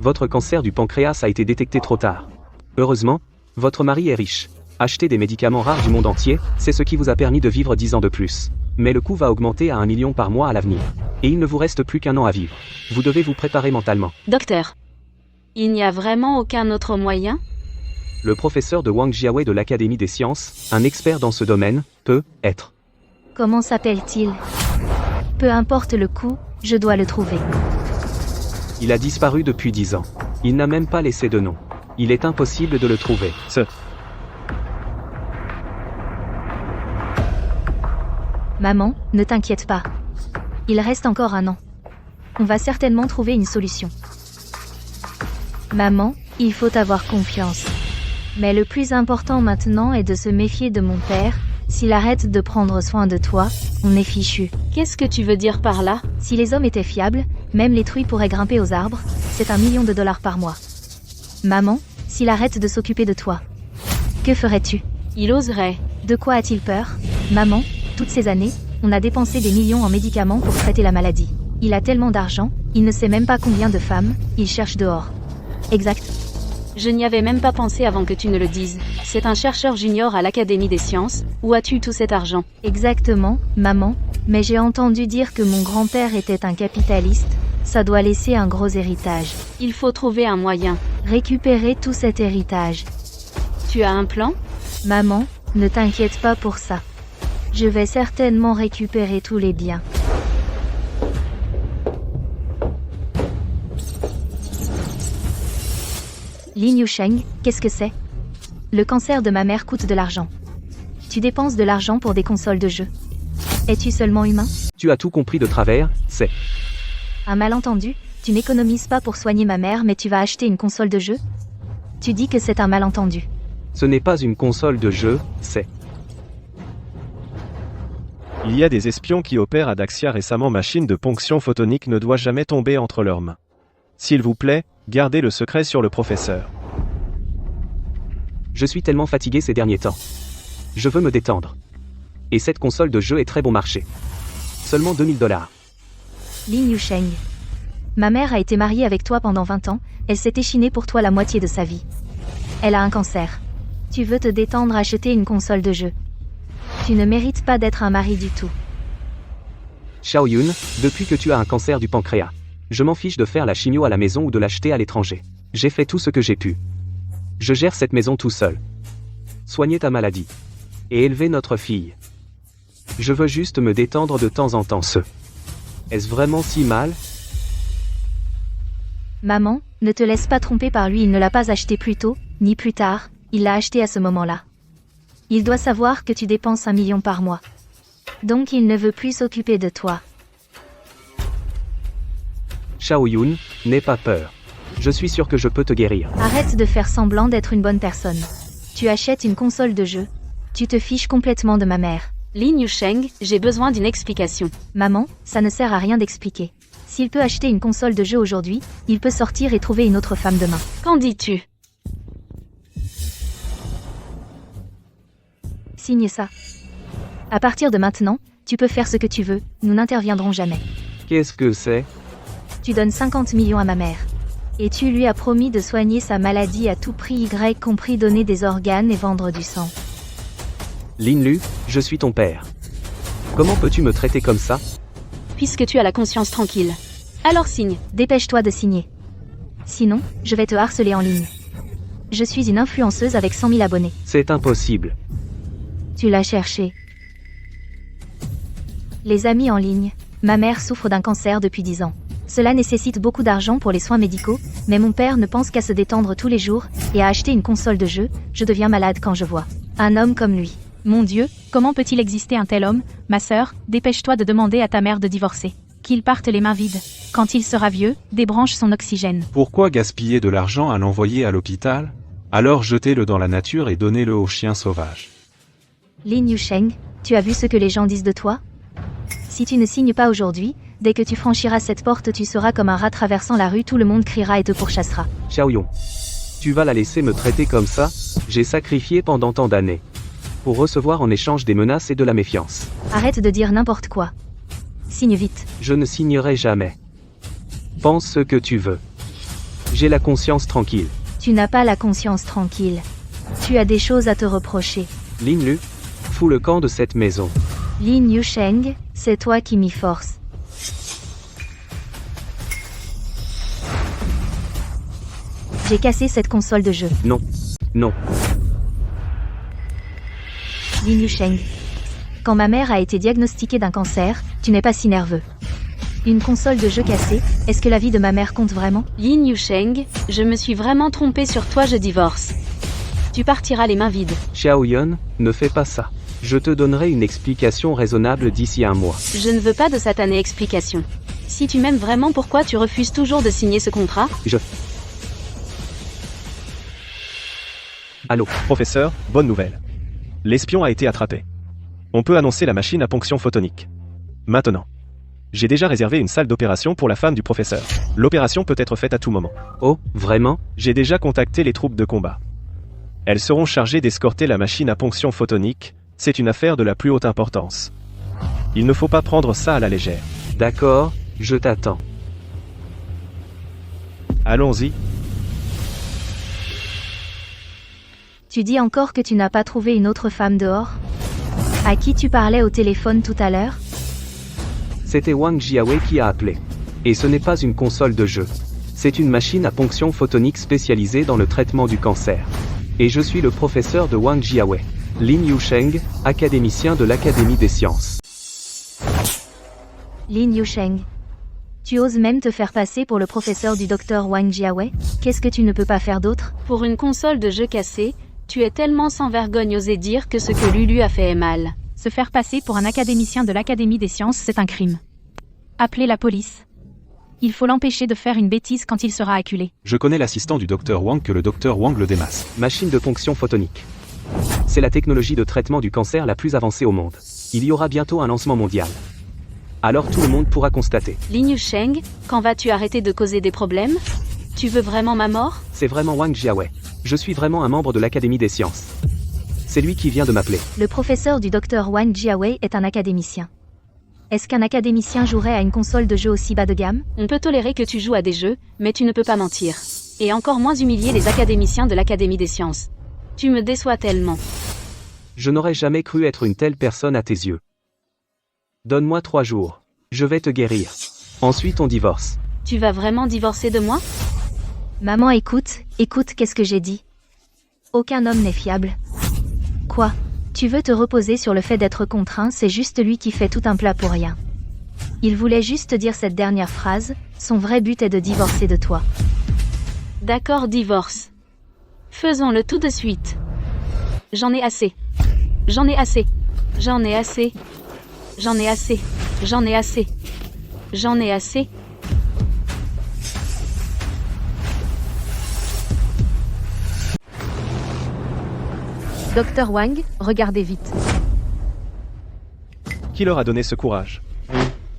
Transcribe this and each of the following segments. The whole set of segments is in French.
Votre cancer du pancréas a été détecté trop tard. Heureusement, votre mari est riche. Acheter des médicaments rares du monde entier, c'est ce qui vous a permis de vivre 10 ans de plus. Mais le coût va augmenter à 1 million par mois à l'avenir. Et il ne vous reste plus qu'1 an à vivre. Vous devez vous préparer mentalement. Docteur, il n'y a vraiment aucun autre moyen? Le professeur de Wang Jiawei de l'Académie des sciences, un expert dans ce domaine, peut être. Comment s'appelle-t-il? Peu importe le coût, je dois le trouver. Il a disparu depuis 10 ans. Il n'a même pas laissé de nom. Il est impossible de le trouver. Maman, ne t'inquiète pas. Il reste encore 1 an. On va certainement trouver une solution. Maman, il faut avoir confiance. Mais le plus important maintenant est de se méfier de mon père. S'il arrête de prendre soin de toi, on est fichu. Qu'est-ce que tu veux dire par là? Si les hommes étaient fiables, même les truies pourraient grimper aux arbres, c'est $1 million par mois. Maman, s'il arrête de s'occuper de toi, que ferais-tu? Il oserait. De quoi a-t-il peur? Maman, toutes ces années, on a dépensé des millions en médicaments pour traiter la maladie. Il a tellement d'argent, il ne sait même pas combien de femmes il cherche dehors. Exact. Je n'y avais même pas pensé avant que tu ne le dises. C'est un chercheur junior à l'Académie des sciences. Où as-tu tout cet argent? Exactement, maman, mais j'ai entendu dire que mon grand-père était un capitaliste. Ça doit laisser un gros héritage. Il faut trouver un moyen. Récupérer tout cet héritage. Tu as un plan? Maman, ne t'inquiète pas pour ça. Je vais certainement récupérer tous les biens. Lin Yusheng, qu'est-ce que c'est? Le cancer de ma mère coûte de l'argent. Tu dépenses de l'argent pour des consoles de jeux. Es-tu seulement humain? Tu as tout compris de travers, c'est. Un malentendu, tu n'économises pas pour soigner ma mère mais tu vas acheter une console de jeu? Tu dis que c'est un malentendu. Ce n'est pas une console de jeu, c'est. Il y a des espions qui opèrent à Daxia récemment. Machine de ponction photonique ne doit jamais tomber entre leurs mains. S'il vous plaît, gardez le secret sur le professeur. Je suis tellement fatigué ces derniers temps. Je veux me détendre. Et cette console de jeu est très bon marché. Seulement $2 000. Lin Yusheng. Ma mère a été mariée avec toi pendant 20 ans, elle s'est échinée pour toi la moitié de sa vie. Elle a un cancer. Tu veux te détendre, acheter une console de jeu. Tu ne mérites pas d'être un mari du tout. Xiao Yun, depuis que tu as un cancer du pancréas, je m'en fiche de faire la chimio à la maison ou de l'acheter à l'étranger. J'ai fait tout ce que j'ai pu. Je gère cette maison tout seul. Soigner ta maladie. Et élever notre fille. Je veux juste me détendre de temps en temps. Est-ce vraiment si mal? Maman, ne te laisse pas tromper par lui, il ne l'a pas acheté plus tôt, ni plus tard, il l'a acheté à ce moment-là. Il doit savoir que tu dépenses $1 million par mois. Donc il ne veut plus s'occuper de toi. Xiao Yun, n'aie pas peur. Je suis sûr que je peux te guérir. Arrête de faire semblant d'être une bonne personne. Tu achètes une console de jeu. Tu te fiches complètement de ma mère. Lin Yusheng, j'ai besoin d'une explication. Maman, ça ne sert à rien d'expliquer. S'il peut acheter une console de jeu aujourd'hui, il peut sortir et trouver une autre femme demain. Qu'en dis-tu? Signe ça. À partir de maintenant, tu peux faire ce que tu veux, nous n'interviendrons jamais. Qu'est-ce que c'est? Tu donnes 50 millions à ma mère. Et tu lui as promis de soigner sa maladie à tout prix, y compris donner des organes et vendre du sang. Lin Lu, je suis ton père. Comment peux-tu me traiter comme ça? Puisque tu as la conscience tranquille. Alors signe. Dépêche-toi de signer. Sinon, je vais te harceler en ligne. Je suis une influenceuse avec 100 000 abonnés. C'est impossible. Tu l'as cherché. Les amis en ligne. Ma mère souffre d'un cancer depuis 10 ans. Cela nécessite beaucoup d'argent pour les soins médicaux, mais mon père ne pense qu'à se détendre tous les jours, et à acheter une console de jeu. Je deviens malade quand je vois un homme comme lui. Mon Dieu, comment peut-il exister un tel homme? Ma sœur, dépêche-toi de demander à ta mère de divorcer. Qu'il parte les mains vides. Quand il sera vieux, débranche son oxygène. Pourquoi gaspiller de l'argent à l'envoyer à l'hôpital? Alors jetez-le dans la nature et donnez-le aux chiens sauvages. Lin Yusheng, tu as vu ce que les gens disent de toi? Si tu ne signes pas aujourd'hui, dès que tu franchiras cette porte, tu seras comme un rat traversant la rue, tout le monde criera et te pourchassera. Xiao Yun. Tu vas la laisser me traiter comme ça? J'ai sacrifié pendant tant d'années. Pour recevoir en échange des menaces et de la méfiance. Arrête de dire n'importe quoi. Signe vite. Je ne signerai jamais. Pense ce que tu veux. J'ai la conscience tranquille. Tu n'as pas la conscience tranquille. Tu as des choses à te reprocher. Lin Lu, fous le camp de cette maison. Lin Yusheng, c'est toi qui m'y forces. J'ai cassé cette console de jeu. Non. Non. Lin Yusheng. Quand ma mère a été diagnostiquée d'un cancer, tu n'es pas si nerveux. Une console de jeu cassée, est-ce que la vie de ma mère compte vraiment? Lin Yusheng, je me suis vraiment trompée sur toi, je divorce. Tu partiras les mains vides. Xiao Yun, ne fais pas ça. Je te donnerai une explication raisonnable d'ici 1 mois. Je ne veux pas de satanée explication. Si tu m'aimes vraiment, pourquoi tu refuses toujours de signer ce contrat? Allô? Professeur, bonne nouvelle. L'espion a été attrapé. On peut annoncer la machine à ponction photonique. Maintenant. J'ai déjà réservé une salle d'opération pour la femme du professeur. L'opération peut être faite à tout moment. Oh, vraiment? J'ai déjà contacté les troupes de combat. Elles seront chargées d'escorter la machine à ponction photonique, c'est une affaire de la plus haute importance. Il ne faut pas prendre ça à la légère. D'accord, je t'attends. Allons-y. Tu dis encore que tu n'as pas trouvé une autre femme dehors? À qui tu parlais au téléphone tout à l'heure? C'était Wang Jiawei qui a appelé. Et ce n'est pas une console de jeu. C'est une machine à ponction photonique spécialisée dans le traitement du cancer. Et je suis le professeur de Wang Jiawei. Lin Yusheng, académicien de l'Académie des sciences. Lin Yusheng. Tu oses même te faire passer pour le professeur du docteur Wang Jiawei? Qu'est-ce que tu ne peux pas faire d'autre? Pour une console de jeu cassée, tu es tellement sans vergogne oser dire que ce que Lulu a fait est mal. Se faire passer pour un académicien de l'Académie des sciences, c'est un crime. Appelez la police. Il faut l'empêcher de faire une bêtise quand il sera acculé. Je connais l'assistant du docteur Wang que le docteur Wang le démasse. Machine de ponction photonique. C'est la technologie de traitement du cancer la plus avancée au monde. Il y aura bientôt un lancement mondial. Alors tout le monde pourra constater. Lin Yusheng, quand vas-tu arrêter de causer des problèmes? Tu veux vraiment ma mort? C'est vraiment Wang Jiawei. Je suis vraiment un membre de l'Académie des sciences. C'est lui qui vient de m'appeler. Le professeur du docteur Wang Jiawei est un académicien. Est-ce qu'un académicien jouerait à une console de jeu aussi bas de gamme? On peut tolérer que tu joues à des jeux, mais tu ne peux pas mentir. Et encore moins humilier les académiciens de l'Académie des sciences. Tu me déçois tellement. Je n'aurais jamais cru être une telle personne à tes yeux. Donne-moi 3 jours. Je vais te guérir. Ensuite on divorce. Tu vas vraiment divorcer de moi? Maman, écoute, qu'est-ce que j'ai dit? Aucun homme n'est fiable. Quoi? Tu veux te reposer sur le fait d'être contraint, c'est juste lui qui fait tout un plat pour rien. Il voulait juste dire cette dernière phrase, son vrai but est de divorcer de toi. D'accord, divorce. Faisons-le tout de suite. J'en ai assez. J'en ai assez. J'en ai assez. J'en ai assez. J'en ai assez. J'en ai assez. Docteur Wang, regardez vite. Qui leur a donné ce courage?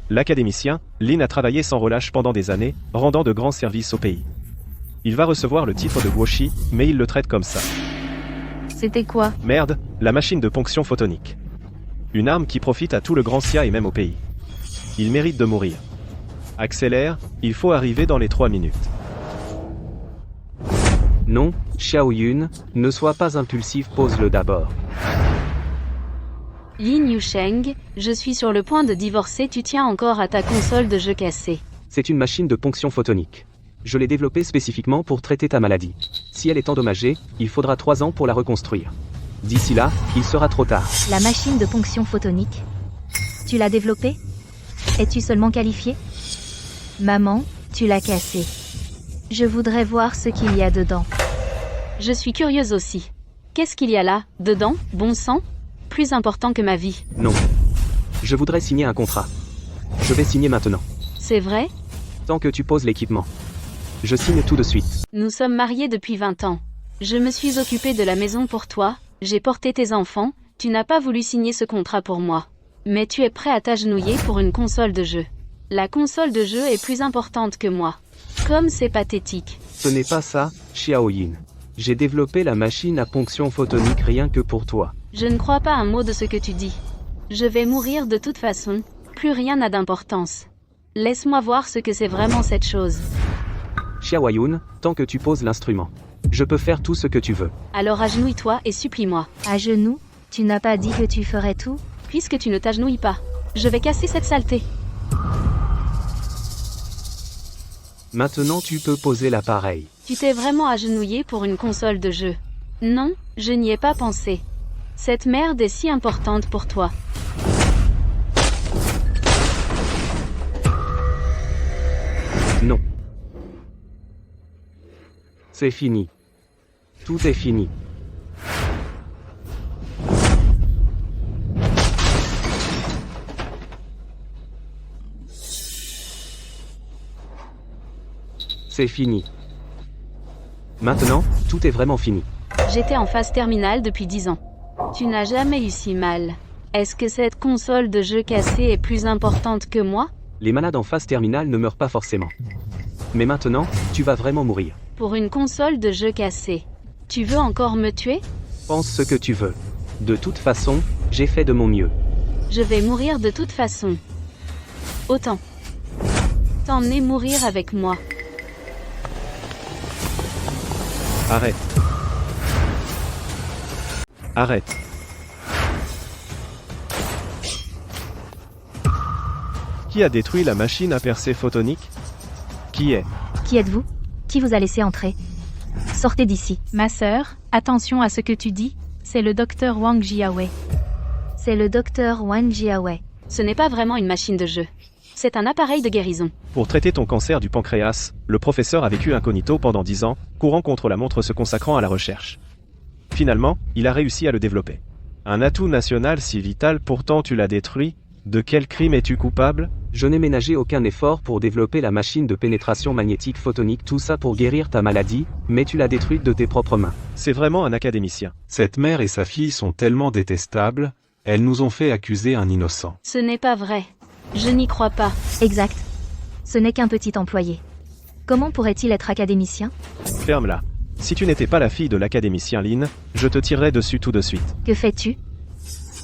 L'académicien, Lin a travaillé sans relâche pendant des années, rendant de grands services au pays. Il va recevoir le titre de Guoshi, mais il le traite comme ça. C'était quoi? Merde, la machine de ponction photonique. Une arme qui profite à tout le Grand Xia et même au pays. Il mérite de mourir. Accélère, il faut arriver dans les 3 minutes. Non, Xiao Yun, ne sois pas impulsif, pose-le d'abord. Lin Yusheng, je suis sur le point de divorcer, tu tiens encore à ta console de jeu cassée. C'est une machine de ponction photonique. Je l'ai développée spécifiquement pour traiter ta maladie. Si elle est endommagée, il faudra 3 ans pour la reconstruire. D'ici là, il sera trop tard. La machine de ponction photonique? Tu l'as développée? Es-tu seulement qualifié? Maman, tu l'as cassée. Je voudrais voir ce qu'il y a dedans. Je suis curieuse aussi. Qu'est-ce qu'il y a là, dedans, bon sang? Plus important que ma vie. Non. Je voudrais signer un contrat. Je vais signer maintenant. C'est vrai? Tant que tu poses l'équipement. Je signe tout de suite. Nous sommes mariés depuis 20 ans. Je me suis occupée de la maison pour toi, j'ai porté tes enfants, tu n'as pas voulu signer ce contrat pour moi. Mais tu es prêt à t'agenouiller pour une console de jeu. La console de jeu est plus importante que moi. Comme c'est pathétique. Ce n'est pas ça, Xiao Yin. J'ai développé la machine à ponction photonique rien que pour toi. Je ne crois pas un mot de ce que tu dis. Je vais mourir de toute façon, plus rien n'a d'importance. Laisse-moi voir ce que c'est vraiment cette chose. Xiaoyun, tant que tu poses l'instrument. Je peux faire tout ce que tu veux. Alors agenouille-toi et supplie-moi. À genoux, tu n'as pas dit que tu ferais tout? Puisque tu ne t'agenouilles pas. Je vais casser cette saleté. Maintenant tu peux poser l'appareil. Tu t'es vraiment agenouillé pour une console de jeu? Non, je n'y ai pas pensé. Cette merde est si importante pour toi. Non. C'est fini. Tout est fini. C'est fini. Maintenant, tout est vraiment fini. J'étais en phase terminale depuis 10 ans. Tu n'as jamais eu si mal. Est-ce que cette console de jeu cassée est plus importante que moi? Les malades en phase terminale ne meurent pas forcément. Mais maintenant, tu vas vraiment mourir. Pour une console de jeu cassée. Tu veux encore me tuer? Pense ce que tu veux. De toute façon, j'ai fait de mon mieux. Je vais mourir de toute façon. Autant t'emmener mourir avec moi. Arrête. Arrête. Qui a détruit la machine à percer photonique? Qui est? Qui êtes-vous? Qui vous a laissé entrer? Sortez d'ici. Ma sœur, attention à ce que tu dis, c'est le docteur Wang Jiawei. C'est le docteur Wang Jiawei. Ce n'est pas vraiment une machine de jeu. C'est un appareil de guérison. Pour traiter ton cancer du pancréas, le professeur a vécu incognito pendant 10 ans, courant contre la montre se consacrant à la recherche. Finalement, il a réussi à le développer. Un atout national si vital, pourtant tu l'as détruit. De quel crime es-tu coupable? Je n'ai ménagé aucun effort pour développer la machine de pénétration magnétique photonique, tout ça pour guérir ta maladie, mais tu l'as détruite de tes propres mains. C'est vraiment un académicien. Cette mère et sa fille sont tellement détestables, elles nous ont fait accuser un innocent. Ce n'est pas vrai. Je n'y crois pas. Exact. Ce n'est qu'un petit employé. Comment pourrait-il être académicien? Ferme-la. Si tu n'étais pas la fille de l'académicien Lin, je te tirerais dessus tout de suite. Que fais-tu?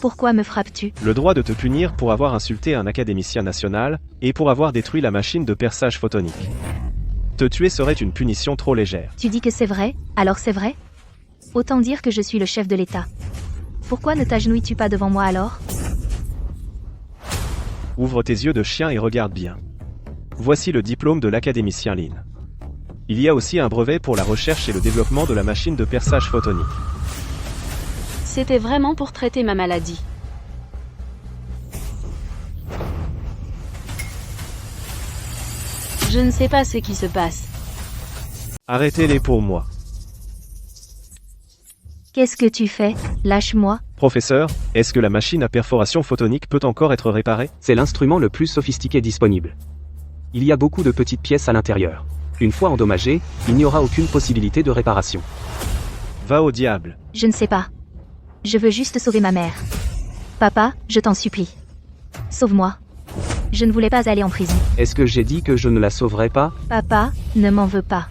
Pourquoi me frappes-tu? Le droit de te punir pour avoir insulté un académicien national, et pour avoir détruit la machine de perçage photonique. Te tuer serait une punition trop légère. Tu dis que c'est vrai, alors c'est vrai? Autant dire que je suis le chef de l'État. Pourquoi ne t'agenouilles-tu pas devant moi alors? Ouvre tes yeux de chien et regarde bien. Voici le diplôme de l'académicien Lin. Il y a aussi un brevet pour la recherche et le développement de la machine de perçage photonique. C'était vraiment pour traiter ma maladie. Je ne sais pas ce qui se passe. Arrêtez-les pour moi. Qu'est-ce que tu fais? Lâche-moi. Professeur, est-ce que la machine à perforation photonique peut encore être réparée? C'est l'instrument le plus sophistiqué disponible. Il y a beaucoup de petites pièces à l'intérieur. Une fois endommagé, il n'y aura aucune possibilité de réparation. Va au diable. Je ne sais pas. Je veux juste sauver ma mère. Papa, je t'en supplie. Sauve-moi. Je ne voulais pas aller en prison. Est-ce que j'ai dit que je ne la sauverai pas? Papa, ne m'en veux pas.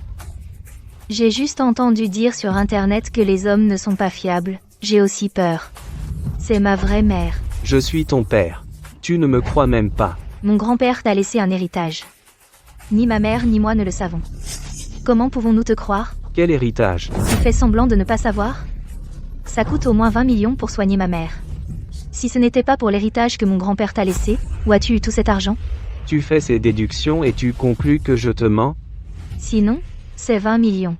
J'ai juste entendu dire sur Internet que les hommes ne sont pas fiables. J'ai aussi peur. C'est ma vraie mère. Je suis ton père. Tu ne me crois même pas. Mon grand-père t'a laissé un héritage. Ni ma mère ni moi ne le savons. Comment pouvons-nous te croire? Quel héritage? Tu fais semblant de ne pas savoir? Ça coûte au moins 20 millions pour soigner ma mère. Si ce n'était pas pour l'héritage que mon grand-père t'a laissé, où as-tu eu tout cet argent? Tu fais ces déductions et tu conclus que je te mens? Sinon, c'est 20 millions.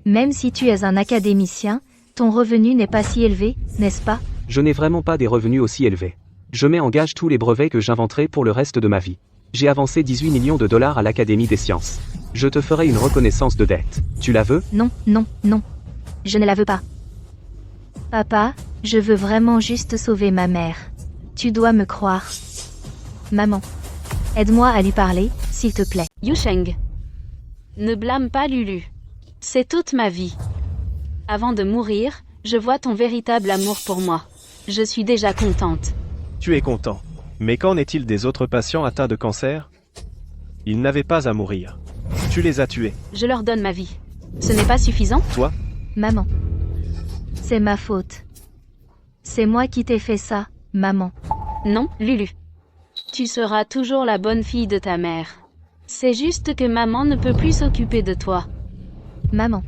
Même si tu es un académicien, ton revenu n'est pas si élevé, n'est-ce pas? Je n'ai vraiment pas des revenus aussi élevés. Je mets en gage tous les brevets que j'inventerai pour le reste de ma vie. J'ai avancé 18 millions de dollars à l'Académie des sciences. Je te ferai une reconnaissance de dette. Tu la veux? Non, non, non. Je ne la veux pas. Papa, je veux vraiment juste sauver ma mère. Tu dois me croire. Maman, aide-moi à lui parler, s'il te plaît. Yusheng. Ne blâme pas Lulu. C'est toute ma vie. Avant de mourir, je vois ton véritable amour pour moi. Je suis déjà contente. Tu es content. Mais qu'en est-il des autres patients atteints de cancer? Ils n'avaient pas à mourir. Tu les as tués. Je leur donne ma vie. Ce n'est pas suffisant? Toi? Maman. C'est ma faute. C'est moi qui t'ai fait ça, maman. Non, Lulu. Tu seras toujours la bonne fille de ta mère. C'est juste que maman ne peut plus s'occuper de toi. Maman.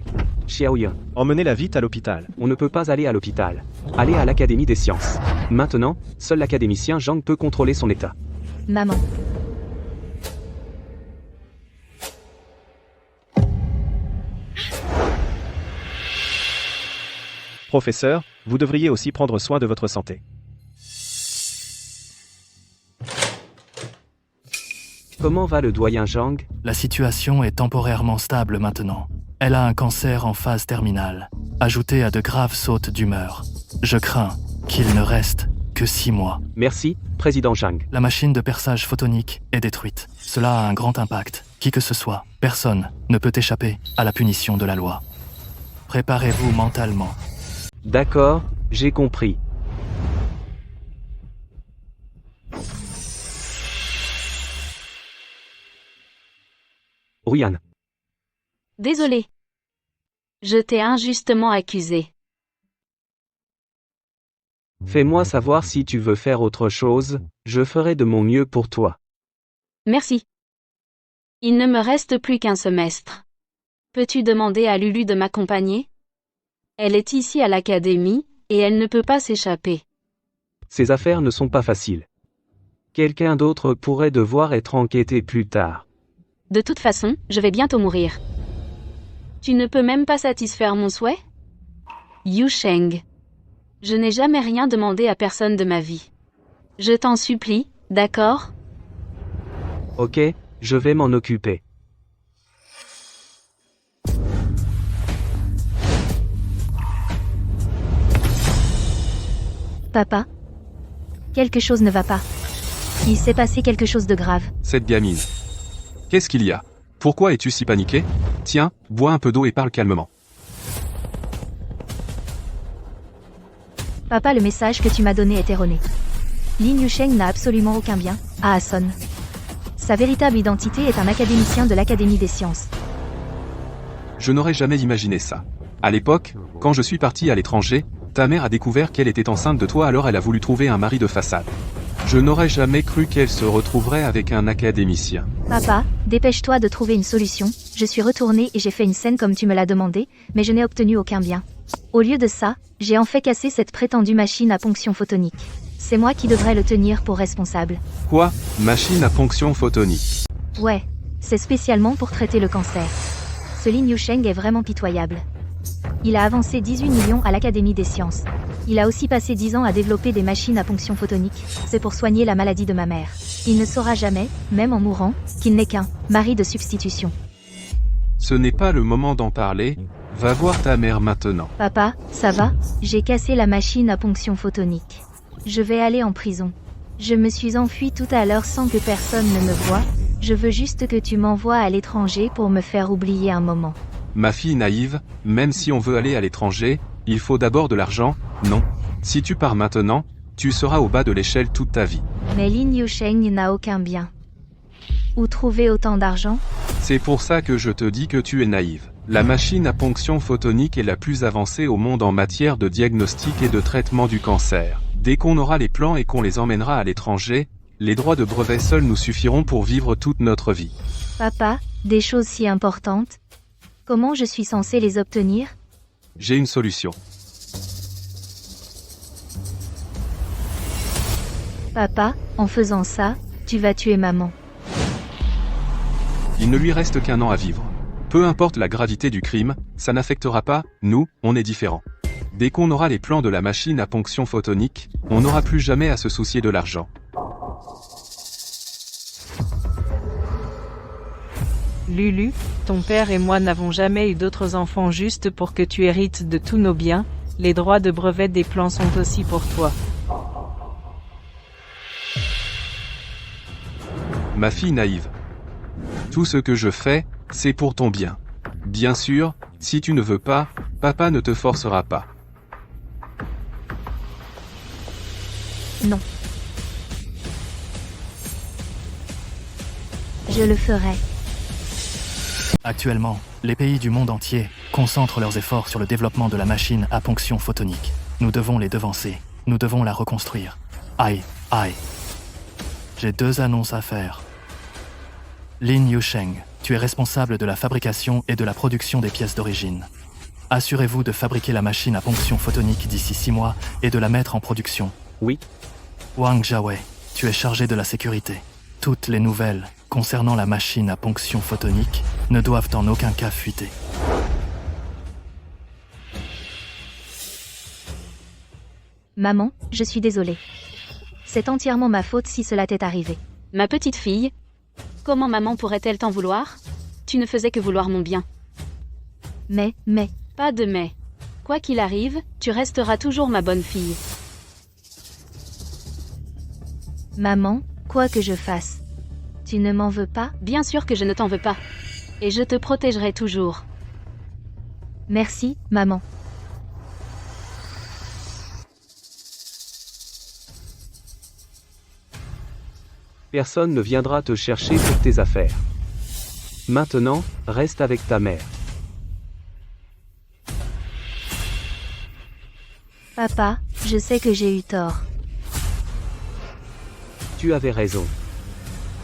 Xiaoyun, Emmenez-la vite à l'hôpital. on ne peut pas aller à l'hôpital. Allez à l'Académie des sciences. Maintenant, seul l'académicien Zhang peut contrôler son état. Maman. Professeur, vous devriez aussi prendre soin de votre santé. Comment va le doyen Zhang? La situation est temporairement stable maintenant. Elle a un cancer en phase terminale, ajouté à de graves sautes d'humeur. Je crains qu'il ne reste que 6 mois. Merci, président Zhang. La machine de perçage photonique est détruite. Cela a un grand impact. Qui que ce soit, personne ne peut échapper à la punition de la loi. Préparez-vous mentalement. D'accord, j'ai compris. Ruyan, Désolé. Je t'ai injustement accusé. fais-moi savoir si tu veux faire autre chose, je ferai de mon mieux pour toi. Merci. Il ne me reste plus qu'un semestre. Peux-tu demander à Lulu de m'accompagner? Elle est ici à l'académie, et elle ne peut pas s'échapper. Ces affaires ne sont pas faciles. Quelqu'un d'autre pourrait devoir être enquêté plus tard. De toute façon, je vais bientôt mourir. Tu ne peux même pas satisfaire mon souhait? Yu Sheng. Je n'ai jamais rien demandé à personne de ma vie. Je t'en supplie, d'accord? Ok, je vais m'en occuper. Papa. Quelque chose ne va pas. Il s'est passé quelque chose de grave. Cette gamine. Qu'est-ce qu'il y a? Pourquoi es-tu si paniqué? Tiens, bois un peu d'eau et parle calmement. Papa, le message que tu m'as donné est erroné. Lin Yusheng n'a absolument aucun bien à Hasson. Sa véritable identité est un académicien de l'Académie des sciences. Je n'aurais jamais imaginé ça. À l'époque, quand je suis parti à l'étranger, ta mère a découvert qu'elle était enceinte de toi, alors elle a voulu trouver un mari de façade. Je n'aurais jamais cru qu'elle se retrouverait avec un académicien. Papa, dépêche-toi de trouver une solution. Je suis retournée et j'ai fait une scène comme tu me l'as demandé, mais je n'ai obtenu aucun bien. Au lieu de ça, j'ai en fait cassé cette prétendue machine à ponction photonique. C'est moi qui devrais le tenir pour responsable. Quoi? Machine à ponction photonique. Ouais, c'est spécialement pour traiter le cancer. Ce Lin Yusheng est vraiment pitoyable. Il a avancé 18 millions à l'Académie des sciences. Il a aussi passé 10 ans à développer des machines à ponction photonique. C'est pour soigner la maladie de ma mère. Il ne saura jamais, même en mourant, qu'il n'est qu'un mari de substitution. Ce n'est pas le moment d'en parler. Va voir ta mère maintenant. Papa, ça va? J'ai cassé la machine à ponction photonique. Je vais aller en prison. Je me suis enfui tout à l'heure sans que personne ne me voie. Je veux juste que tu m'envoies à l'étranger pour me faire oublier un moment. Ma fille naïve, même si on veut aller à l'étranger, il faut d'abord de l'argent, non. Si tu pars maintenant, tu seras au bas de l'échelle toute ta vie. Mais Lin Yusheng n'a aucun bien. Où trouver autant d'argent? C'est pour ça que je te dis que tu es naïve. La machine à ponction photonique est la plus avancée au monde en matière de diagnostic et de traitement du cancer. Dès qu'on aura les plans et qu'on les emmènera à l'étranger, les droits de brevet seuls nous suffiront pour vivre toute notre vie. Papa, des choses si importantes. Comment je suis censée les obtenir? J'ai une solution. Papa, en faisant ça, tu vas tuer maman. Il ne lui reste qu'un an à vivre. Peu importe la gravité du crime, ça n'affectera pas, nous, on est différents. Dès qu'on aura les plans de la machine à ponction photonique, on n'aura plus jamais à se soucier de l'argent. Lulu, ton père et moi n'avons jamais eu d'autres enfants juste pour que tu hérites de tous nos biens, les droits de brevet des plans sont aussi pour toi. Ma fille naïve. Tout ce que je fais, c'est pour ton bien. Bien sûr, si tu ne veux pas, papa ne te forcera pas. Non. Je le ferai. Actuellement, les pays du monde entier concentrent leurs efforts sur le développement de la machine à ponction photonique. Nous devons les devancer. Nous devons la reconstruire. Aïe, aïe. J'ai 2 annonces à faire. Lin Yusheng, tu es responsable de la fabrication et de la production des pièces d'origine. Assurez-vous de fabriquer la machine à ponction photonique d'ici 6 mois et de la mettre en production. Oui. Wang Jiawei, tu es chargé de la sécurité. Toutes les nouvelles concernant la machine à ponction photonique ne doivent en aucun cas fuiter. Maman, je suis désolée. C'est entièrement ma faute si cela t'est arrivé. Ma petite fille, comment maman pourrait-elle t'en vouloir? Tu ne faisais que vouloir mon bien. Mais, Pas de mais. Quoi qu'il arrive, tu resteras toujours ma bonne fille. maman, quoi que je fasse, tu ne m'en veux pas? Bien sûr que je ne t'en veux pas. Et je te protégerai toujours. Merci, maman. Personne ne viendra te chercher pour tes affaires. Maintenant, reste avec ta mère. Papa, je sais que j'ai eu tort. Tu avais raison.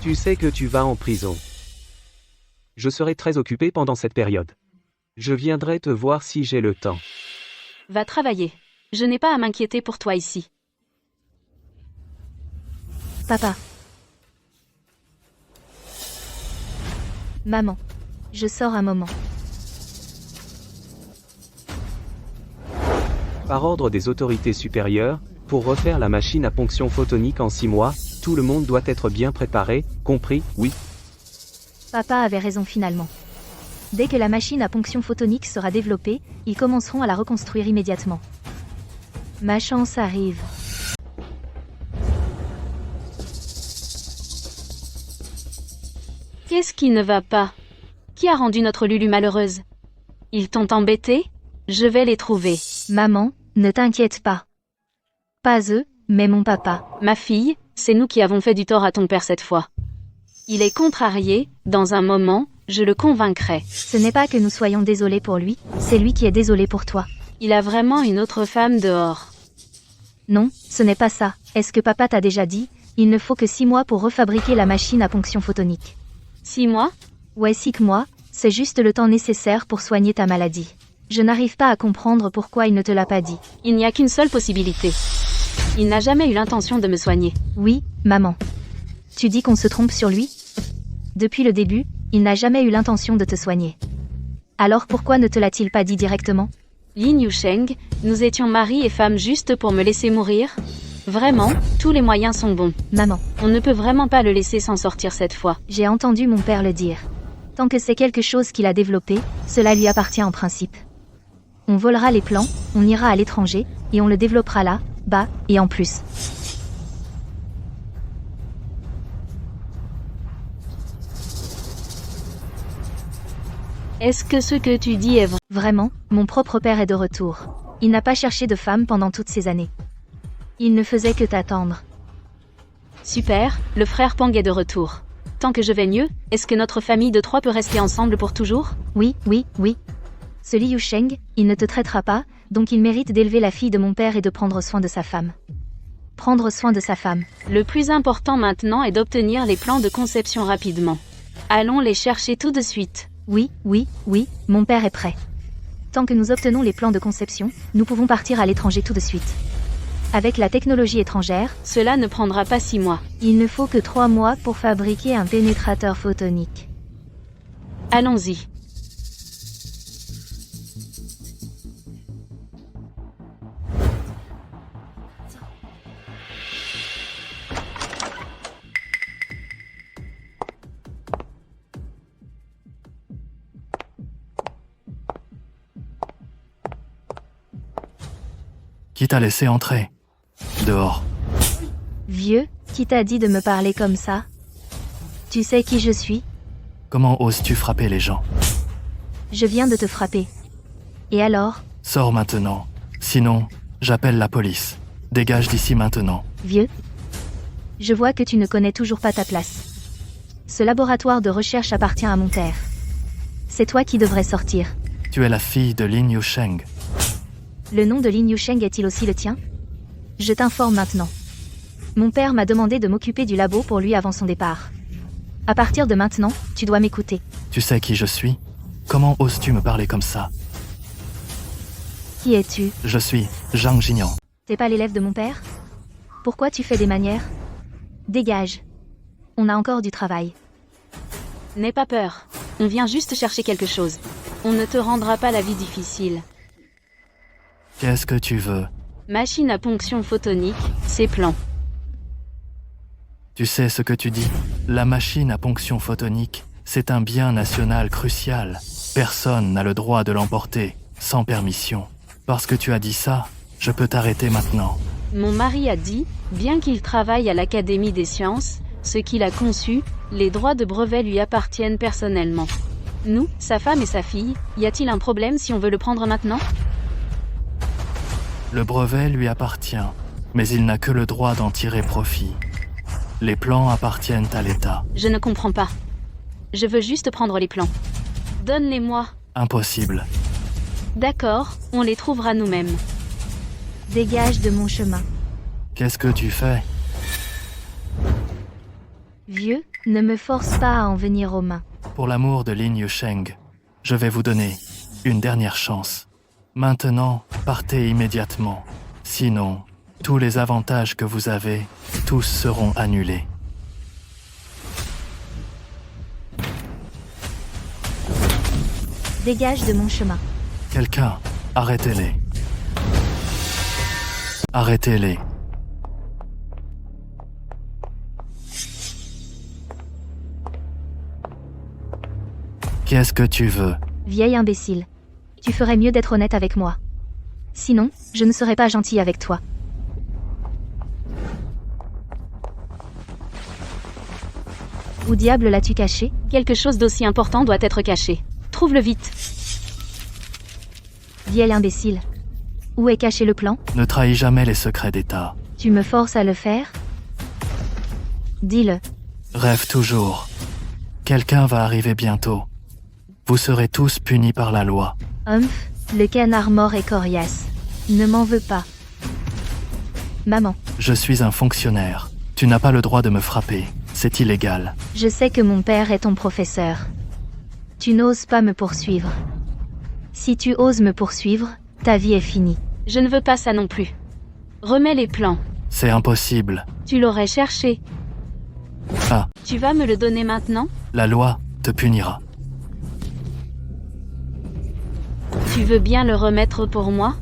Tu sais que tu vas en prison. Je serai très occupé pendant cette période. Je viendrai te voir si j'ai le temps. Va travailler. Je n'ai pas à m'inquiéter pour toi ici. Papa. Maman. Je sors un moment. Par ordre des autorités supérieures, pour refaire la machine à ponction photonique en 6 mois, tout le monde doit être bien préparé, compris, oui. Papa avait raison finalement. Dès que la machine à ponction photonique sera développée, ils commenceront à la reconstruire immédiatement. Ma chance arrive. Qu'est-ce qui ne va pas? Qui a rendu notre Lulu malheureuse? Ils t'ont embêté? Je vais les trouver. Maman, ne t'inquiète pas. Pas eux, mais mon papa. Ma fille, c'est nous qui avons fait du tort à ton père cette fois. Il est contrarié, dans un moment, je le convaincrai. Ce n'est pas que nous soyons désolés pour lui, c'est lui qui est désolé pour toi. Il a vraiment une autre femme dehors. Non, ce n'est pas ça. Est-ce que papa t'a déjà dit? Il ne faut que 6 mois pour refabriquer la machine à ponction photonique. 6 mois? Ouais, 6 mois, c'est juste le temps nécessaire pour soigner ta maladie. Je n'arrive pas à comprendre pourquoi il ne te l'a pas dit. Il n'y a qu'une seule possibilité. Il n'a jamais eu l'intention de me soigner. Oui, maman. Tu dis qu'on se trompe sur lui? Depuis le début, il n'a jamais eu l'intention de te soigner. Alors pourquoi ne te l'a-t-il pas dit directement? Lin Yusheng, nous étions mari et femme juste pour me laisser mourir? Vraiment, tous les moyens sont bons. Maman, On ne peut vraiment pas le laisser s'en sortir cette fois. j'ai entendu mon père le dire. Tant que c'est quelque chose qu'il a développé, cela lui appartient en principe. On volera les plans, on ira à l'étranger, et on le développera là, bas, et en plus. Est-ce que ce que tu dis est vrai? Vraiment, mon propre père est de retour. Il n'a pas cherché de femme pendant toutes ces années. Il ne faisait que t'attendre. Super, le frère Pang est de retour. Tant que je vais mieux, est-ce que notre famille de 3 peut rester ensemble pour toujours? Oui. Ce Li Yusheng, il ne te traitera pas, donc il mérite d'élever la fille de mon père et de prendre soin de sa femme. Prendre soin de sa femme. Le plus important maintenant est d'obtenir les plans de conception rapidement. Allons les chercher tout de suite. Oui, mon père est prêt. Tant que nous obtenons les plans de conception, nous pouvons partir à l'étranger tout de suite. Avec la technologie étrangère, Cela ne prendra pas 6 mois. il ne faut que 3 mois pour fabriquer un pénétrateur photonique. Allons-y. Qui t'a laissé entrer? Dehors. Vieux, qui t'a dit de me parler comme ça? Tu sais qui je suis? Comment oses-tu frapper les gens? Je viens de te frapper. Et alors? Sors maintenant. Sinon, j'appelle la police. Dégage d'ici maintenant. Vieux? Je vois que tu ne connais toujours pas ta place. Ce laboratoire de recherche appartient à mon père. C'est toi qui devrais sortir. Tu es la fille de Lin Yusheng. Le nom de Lin Yusheng est-il aussi le tien? Je t'informe maintenant. Mon père m'a demandé de m'occuper du labo pour lui avant son départ. À partir de maintenant, tu dois m'écouter. Tu sais qui je suis? Comment oses-tu me parler comme ça? Qui es-tu? Je suis Zhang Jinian. T'es pas l'élève de mon père? Pourquoi tu fais des manières? Dégage. On a encore du travail. N'aie pas peur. On vient juste chercher quelque chose. On ne te rendra pas la vie difficile. Qu'est-ce que tu veux? Machine à ponction photonique, ses plans. Tu sais ce que tu dis? La machine à ponction photonique, c'est un bien national crucial. Personne n'a le droit de l'emporter, sans permission. Parce que tu as dit ça, je peux t'arrêter maintenant. Mon mari a dit, bien qu'il travaille à l'Académie des sciences, ce qu'il a conçu, les droits de brevet lui appartiennent personnellement. Nous, sa femme et sa fille, y a-t-il un problème si on veut le prendre maintenant? Le brevet lui appartient, mais il n'a que le droit d'en tirer profit. Les plans appartiennent à l'État. Je ne comprends pas. Je veux juste prendre les plans. Donne-les-moi. Impossible. D'accord, on les trouvera nous-mêmes. Dégage de mon chemin. Qu'est-ce que tu fais? Vieux, ne me force pas à en venir aux mains. Pour l'amour de Lin Yusheng, je vais vous donner une dernière chance. Maintenant, partez immédiatement. Sinon, tous les avantages que vous avez, tous seront annulés. Dégage de mon chemin. Quelqu'un, arrêtez-les. Arrêtez-les. Qu'est-ce que tu veux? Vieil imbécile. Tu ferais mieux d'être honnête avec moi. Sinon, je ne serai pas gentil avec toi. Où diable l'as-tu caché? Quelque chose d'aussi important doit être caché. Trouve-le vite. Vieil imbécile. Où est caché le plan? Ne trahis jamais les secrets d'État. Tu me forces à le faire? Dis-le. Rêve toujours. Quelqu'un va arriver bientôt. Vous serez tous punis par la loi. Humph, le canard mort est coriace. Ne m'en veux pas. Maman, Je suis un fonctionnaire. Tu n'as pas le droit de me frapper. C'est illégal. je sais que mon père est ton professeur. Tu n'oses pas me poursuivre. Si tu oses me poursuivre, ta vie est finie. Je ne veux pas ça non plus. Remets les plans. C'est impossible. Tu l'aurais cherché. Ah, Tu vas me le donner maintenant? la loi te punira. Tu veux bien le remettre pour moi?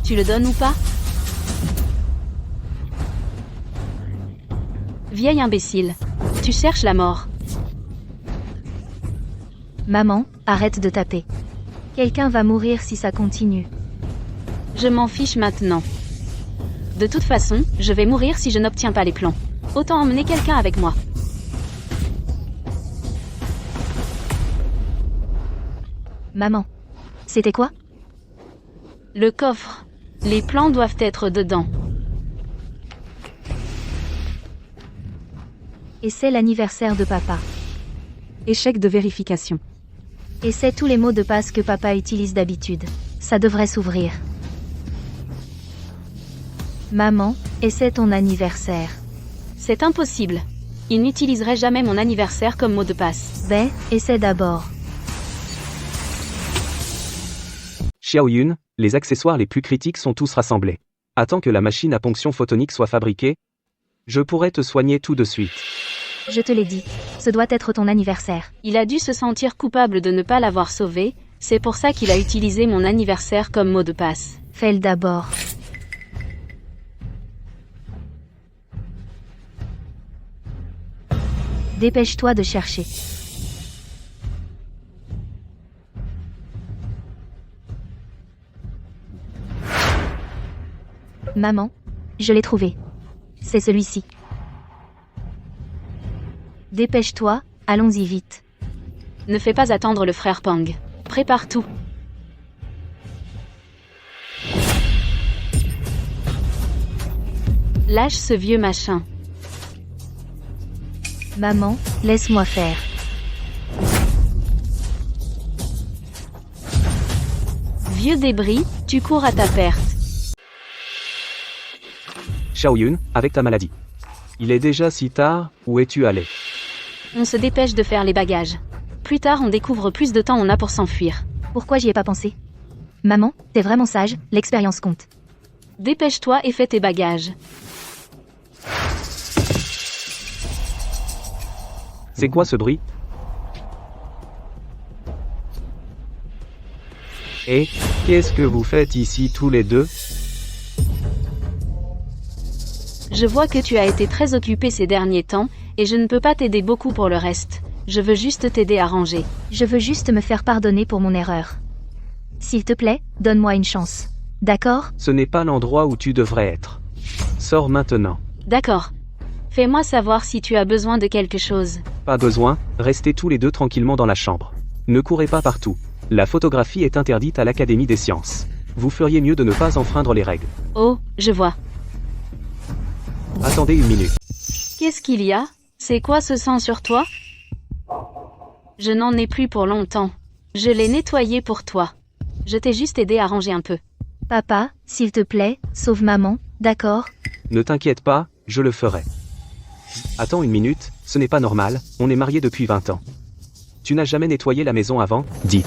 Tu le donnes ou pas? Vieil imbécile. Tu cherches la mort. Maman, arrête de taper. Quelqu'un va mourir si ça continue. Je m'en fiche maintenant. De toute façon, je vais mourir si je n'obtiens pas les plans. Autant emmener quelqu'un avec moi. Maman. C'était quoi? Le coffre. Les plans doivent être dedans. Et c'est l'anniversaire de papa. Échec de vérification. Et c'est tous les mots de passe que papa utilise d'habitude. Ça devrait s'ouvrir. Maman, et c'est ton anniversaire. C'est impossible. Il n'utiliserait jamais mon anniversaire comme mot de passe. Ben, essaie d'abord. Xiao Yun, les accessoires les plus critiques sont tous rassemblés. Attends que la machine à ponction photonique soit fabriquée. Je pourrais te soigner tout de suite. Je te l'ai dit. Ce doit être ton anniversaire. Il a dû se sentir coupable de ne pas l'avoir sauvé, c'est pour ça qu'il a utilisé mon anniversaire comme mot de passe. Fais-le d'abord. Dépêche-toi de chercher. Maman, je l'ai trouvé. C'est celui-ci. Dépêche-toi, allons-y vite. Ne fais pas attendre le frère Pang. Prépare tout. Lâche ce vieux machin. Maman, laisse-moi faire. Vieux débris, tu cours à ta perte. Xiaoyun, avec ta maladie. Il est déjà si tard, où es-tu allé? On se dépêche de faire les bagages. Plus tard on découvre plus de temps on a pour s'enfuir. Pourquoi j'y ai pas pensé? Maman, t'es vraiment sage, l'expérience compte. Dépêche-toi et fais tes bagages. C'est quoi ce bruit? Et, qu'est-ce que vous faites ici tous les deux? Je vois que tu as été très occupé ces derniers temps, et je ne peux pas t'aider beaucoup pour le reste. Je veux juste t'aider à ranger. Je veux juste me faire pardonner pour mon erreur. S'il te plaît, donne-moi une chance. D'accord? Ce n'est pas l'endroit où tu devrais être. Sors maintenant. D'accord. Fais-moi savoir si tu as besoin de quelque chose. Pas besoin, restez tous les deux tranquillement dans la chambre. Ne courez pas partout. La photographie est interdite à l'Académie des sciences. Vous feriez mieux de ne pas enfreindre les règles. Oh, je vois. Attendez une minute. Qu'est-ce qu'il y a? C'est quoi ce sang sur toi? Je n'en ai plus pour longtemps. Je l'ai nettoyé pour toi. Je t'ai juste aidé à ranger un peu. Papa, s'il te plaît, sauve maman, d'accord? Ne t'inquiète pas, je le ferai. Attends une minute, ce n'est pas normal, on est mariés depuis 20 ans. Tu n'as jamais nettoyé la maison avant? Dis.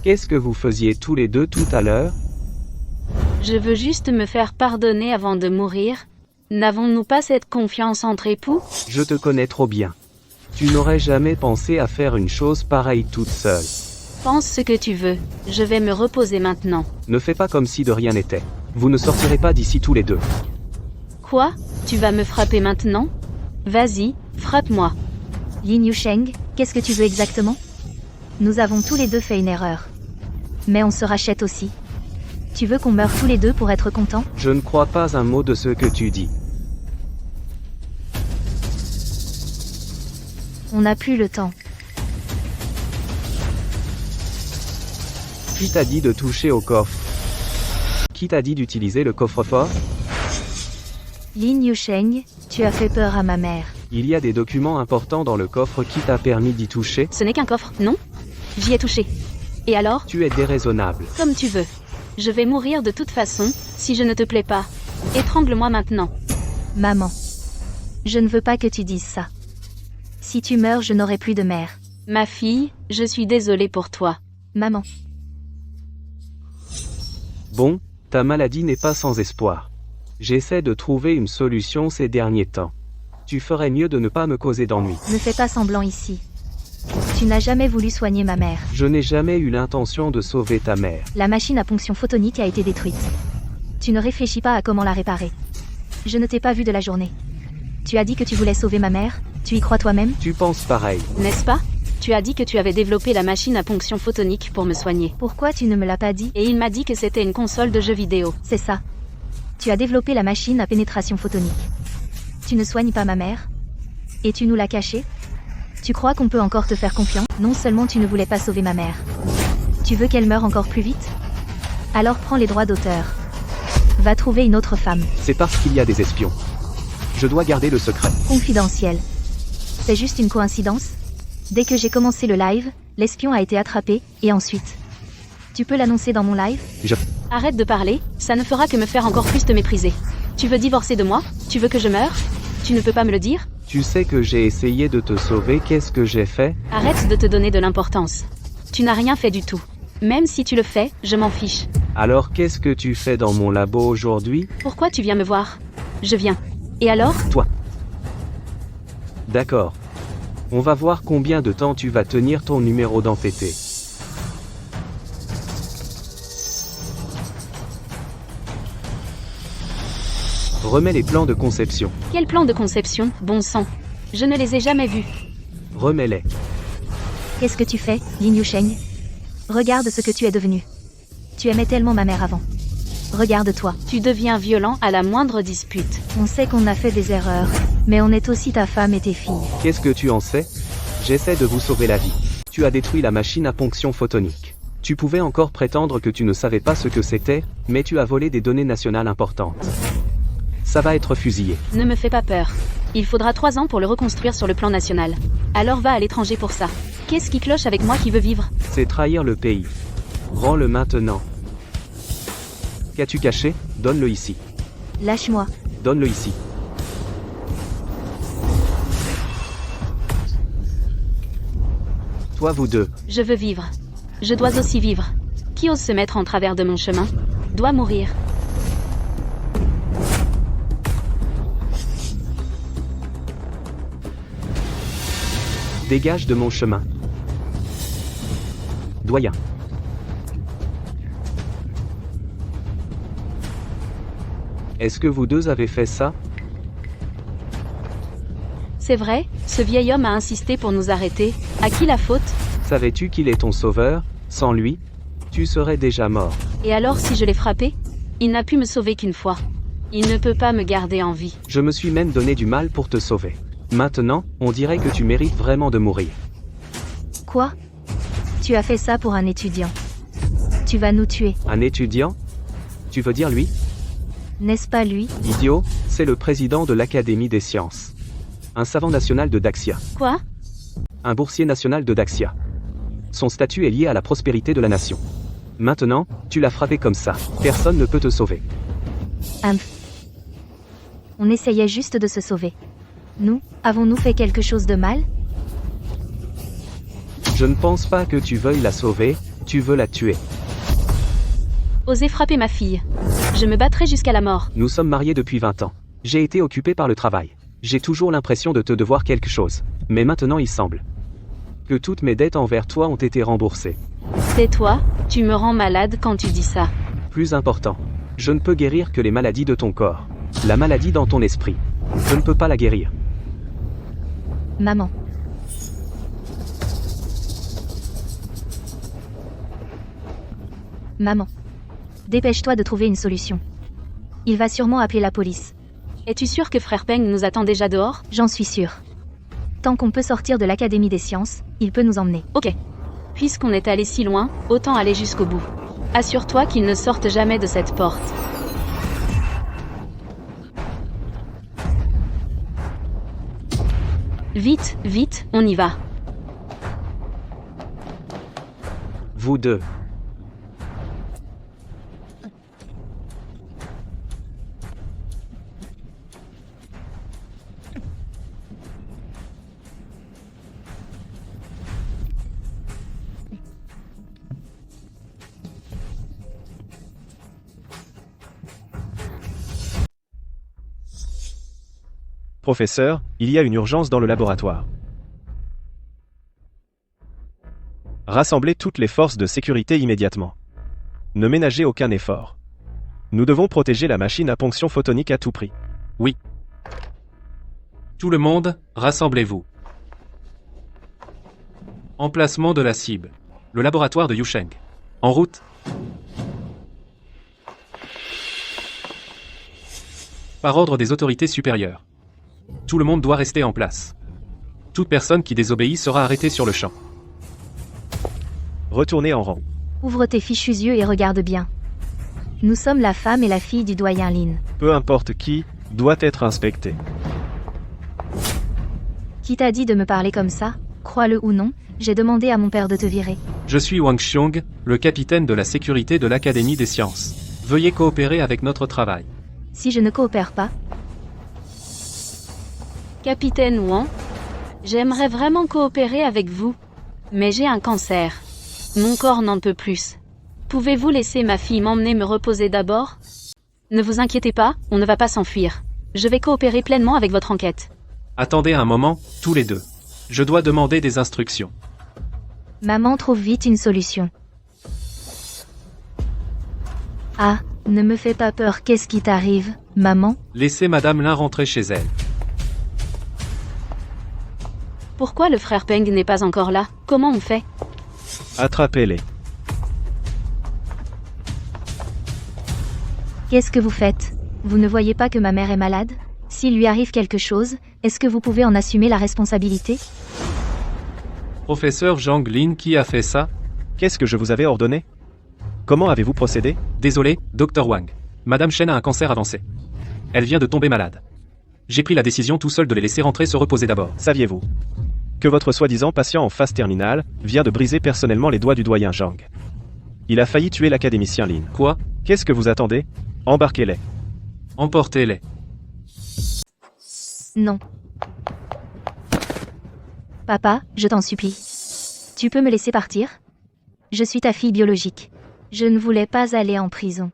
Qu'est-ce que vous faisiez tous les deux tout à l'heure? Je veux juste me faire pardonner avant de mourir. N'avons-nous pas cette confiance entre époux? Je te connais trop bien. Tu n'aurais jamais pensé à faire une chose pareille toute seule. Pense ce que tu veux. Je vais me reposer maintenant. Ne fais pas comme si de rien n'était. Vous ne sortirez pas d'ici tous les deux. Quoi? Tu vas me frapper maintenant? Vas-y, frappe-moi. Lin Yusheng, qu'est-ce que tu veux exactement? Nous avons tous les deux fait une erreur. Mais on se rachète aussi. Tu veux qu'on meure tous les deux pour être contents? Je ne crois pas un mot de ce que tu dis. On n'a plus le temps. Qui t'a dit de toucher au coffre? Qui t'a dit d'utiliser le coffre-fort? Lin Yusheng, tu as fait peur à ma mère. Il y a des documents importants dans le coffre qui t'a permis d'y toucher? Ce n'est qu'un coffre, non? J'y ai touché. Et alors? Tu es déraisonnable. Comme tu veux. Je vais mourir de toute façon, si je ne te plais pas. Étrangle-moi maintenant. Maman. Je ne veux pas que tu dises ça. Si tu meurs, je n'aurai plus de mère. Ma fille, je suis désolée pour toi. Maman. Bon, ta maladie n'est pas sans espoir. J'essaie de trouver une solution ces derniers temps. Tu ferais mieux de ne pas me causer d'ennui. Ne fais pas semblant ici. Tu n'as jamais voulu soigner ma mère. Je n'ai jamais eu l'intention de sauver ta mère. La machine à ponction photonique a été détruite. Tu ne réfléchis pas à comment la réparer. Je ne t'ai pas vu de la journée. Tu as dit que tu voulais sauver ma mère? Tu y crois toi-même? Tu penses pareil. N'est-ce pas? Tu as dit que tu avais développé la machine à ponction photonique pour me soigner. Pourquoi tu ne me l'as pas dit? Et il m'a dit que c'était une console de jeux vidéo. C'est ça. Tu as développé la machine à pénétration photonique. Tu ne soignes pas ma mère? Et tu nous l'as cachée? Tu crois qu'on peut encore te faire confiance? Non seulement tu ne voulais pas sauver ma mère. Tu veux qu'elle meure encore plus vite? Alors prends les droits d'auteur. Va trouver une autre femme. C'est parce qu'il y a des espions. Je dois garder le secret. Confidentiel. C'est juste une coïncidence? Dès que j'ai commencé le live, l'espion a été attrapé, et ensuite? Tu peux l'annoncer dans mon live? Arrête de parler, ça ne fera que me faire encore plus te mépriser. Tu veux divorcer de moi? Tu veux que je meure? Tu ne peux pas me le dire? Tu sais que j'ai essayé de te sauver, qu'est-ce que j'ai fait? Arrête de te donner de l'importance. Tu n'as rien fait du tout. Même si tu le fais, je m'en fiche. Alors qu'est-ce que tu fais dans mon labo aujourd'hui? Pourquoi tu viens me voir? Je viens. Et alors? Toi. D'accord. On va voir combien de temps tu vas tenir ton numéro d'entêté. Remets les plans de conception. Quel plan de conception, bon sang? Je ne les ai jamais vus. Remets-les. Qu'est-ce que tu fais, Lin Yusheng? Regarde ce que tu es devenu. Tu aimais tellement ma mère avant. Regarde-toi. Tu deviens violent à la moindre dispute. On sait qu'on a fait des erreurs, mais on est aussi ta femme et tes filles. Qu'est-ce que tu en sais? J'essaie de vous sauver la vie. Tu as détruit la machine à ponction photonique. Tu pouvais encore prétendre que tu ne savais pas ce que c'était, mais tu as volé des données nationales importantes. Ça va être fusillé. Ne me fais pas peur. Il faudra 3 ans pour le reconstruire sur le plan national. Alors va à l'étranger pour ça. Qu'est-ce qui cloche avec moi qui veux vivre? C'est trahir le pays. Rends-le maintenant. Qu'as-tu caché? Donne-le ici. Lâche-moi. Donne-le ici. Toi vous deux. Je veux vivre. Je dois aussi vivre. Qui ose se mettre en travers de mon chemin doit mourir. Dégage de mon chemin. Doyen. Est-ce que vous deux avez fait ça? C'est vrai, ce vieil homme a insisté pour nous arrêter. À qui la faute? Savais-tu qu'il est ton sauveur? Sans lui, tu serais déjà mort. Et alors si je l'ai frappé? Il n'a pu me sauver qu'une fois. Il ne peut pas me garder en vie. Je me suis même donné du mal pour te sauver. Maintenant, on dirait que tu mérites vraiment de mourir. Quoi? Tu as fait ça pour un étudiant. Tu vas nous tuer. Un étudiant? Tu veux dire lui? N'est-ce pas lui? Idiot, c'est le président de l'Académie des sciences. Un savant national de Daxia. Quoi? Un boursier national de Daxia. Son statut est lié à la prospérité de la nation. Maintenant, tu l'as frappé comme ça. Personne ne peut te sauver. On essayait juste de se sauver. Nous, avons-nous fait quelque chose de mal? Je ne pense pas que tu veuilles la sauver, tu veux la tuer. Osez frapper ma fille. Je me battrai jusqu'à la mort. Nous sommes mariés depuis 20 ans. J'ai été occupé par le travail. J'ai toujours l'impression de te devoir quelque chose. Mais maintenant il semble que toutes mes dettes envers toi ont été remboursées. Tais-toi, tu me rends malade quand tu dis ça. Plus important, je ne peux guérir que les maladies de ton corps. La maladie dans ton esprit. Je ne peux pas la guérir. Maman. Maman. Dépêche-toi de trouver une solution. Il va sûrement appeler la police. Es-tu sûr que frère Peng nous attend déjà dehors? J'en suis sûre. Tant qu'on peut sortir de l'Académie des sciences, il peut nous emmener. Ok. Puisqu'on est allé si loin, autant aller jusqu'au bout. Assure-toi qu'il ne sorte jamais de cette porte. Vite, vite, on y va. Vous deux. Professeur, il y a une urgence dans le laboratoire. Rassemblez toutes les forces de sécurité immédiatement. Ne ménagez aucun effort. Nous devons protéger la machine à ponction photonique à tout prix. Oui. Tout le monde, rassemblez-vous. Emplacement de la cible. Le laboratoire de Yusheng. En route. Par ordre des autorités supérieures. Tout le monde doit rester en place. Toute personne qui désobéit sera arrêtée sur le champ. Retournez en rang. Ouvre tes fichus yeux et regarde bien. Nous sommes la femme et la fille du doyen Lin. Peu importe qui, doit être inspecté. Qui t'a dit de me parler comme ça? Crois-le ou non, j'ai demandé à mon père de te virer. Je suis Wang Xiong, le capitaine de la sécurité de l'Académie des sciences. Veuillez coopérer avec notre travail. Si je ne coopère pas, Capitaine Wang, j'aimerais vraiment coopérer avec vous. Mais j'ai un cancer. Mon corps n'en peut plus. Pouvez-vous laisser ma fille m'emmener me reposer d'abord? Ne vous inquiétez pas, on ne va pas s'enfuir. Je vais coopérer pleinement avec votre enquête. Attendez un moment, tous les deux. Je dois demander des instructions. maman trouve vite une solution. Ah, ne me fais pas peur, qu'est-ce qui t'arrive, maman? Laissez Madame Lin rentrer chez elle. Pourquoi le frère Peng n'est pas encore là? Comment on fait? Attrapez-les. Qu'est-ce que vous faites? Vous ne voyez pas que ma mère est malade? S'il lui arrive quelque chose, est-ce que vous pouvez en assumer la responsabilité? Professeur Zhang Lin, qui a fait ça? Qu'est-ce que je vous avais ordonné? Comment avez-vous procédé? Désolé, Dr Wang. Madame Chen a un cancer avancé. Elle vient de tomber malade. J'ai pris la décision tout seul de les laisser rentrer se reposer d'abord. Saviez-vous que votre soi-disant patient en phase terminale vient de briser personnellement les doigts du doyen Zhang? Il a failli tuer l'académicien Lin. Quoi? Qu'est-ce que vous attendez? Embarquez-les. Emportez-les. Non. Papa, je t'en supplie. Tu peux me laisser partir? Je suis ta fille biologique. Je ne voulais pas aller en prison.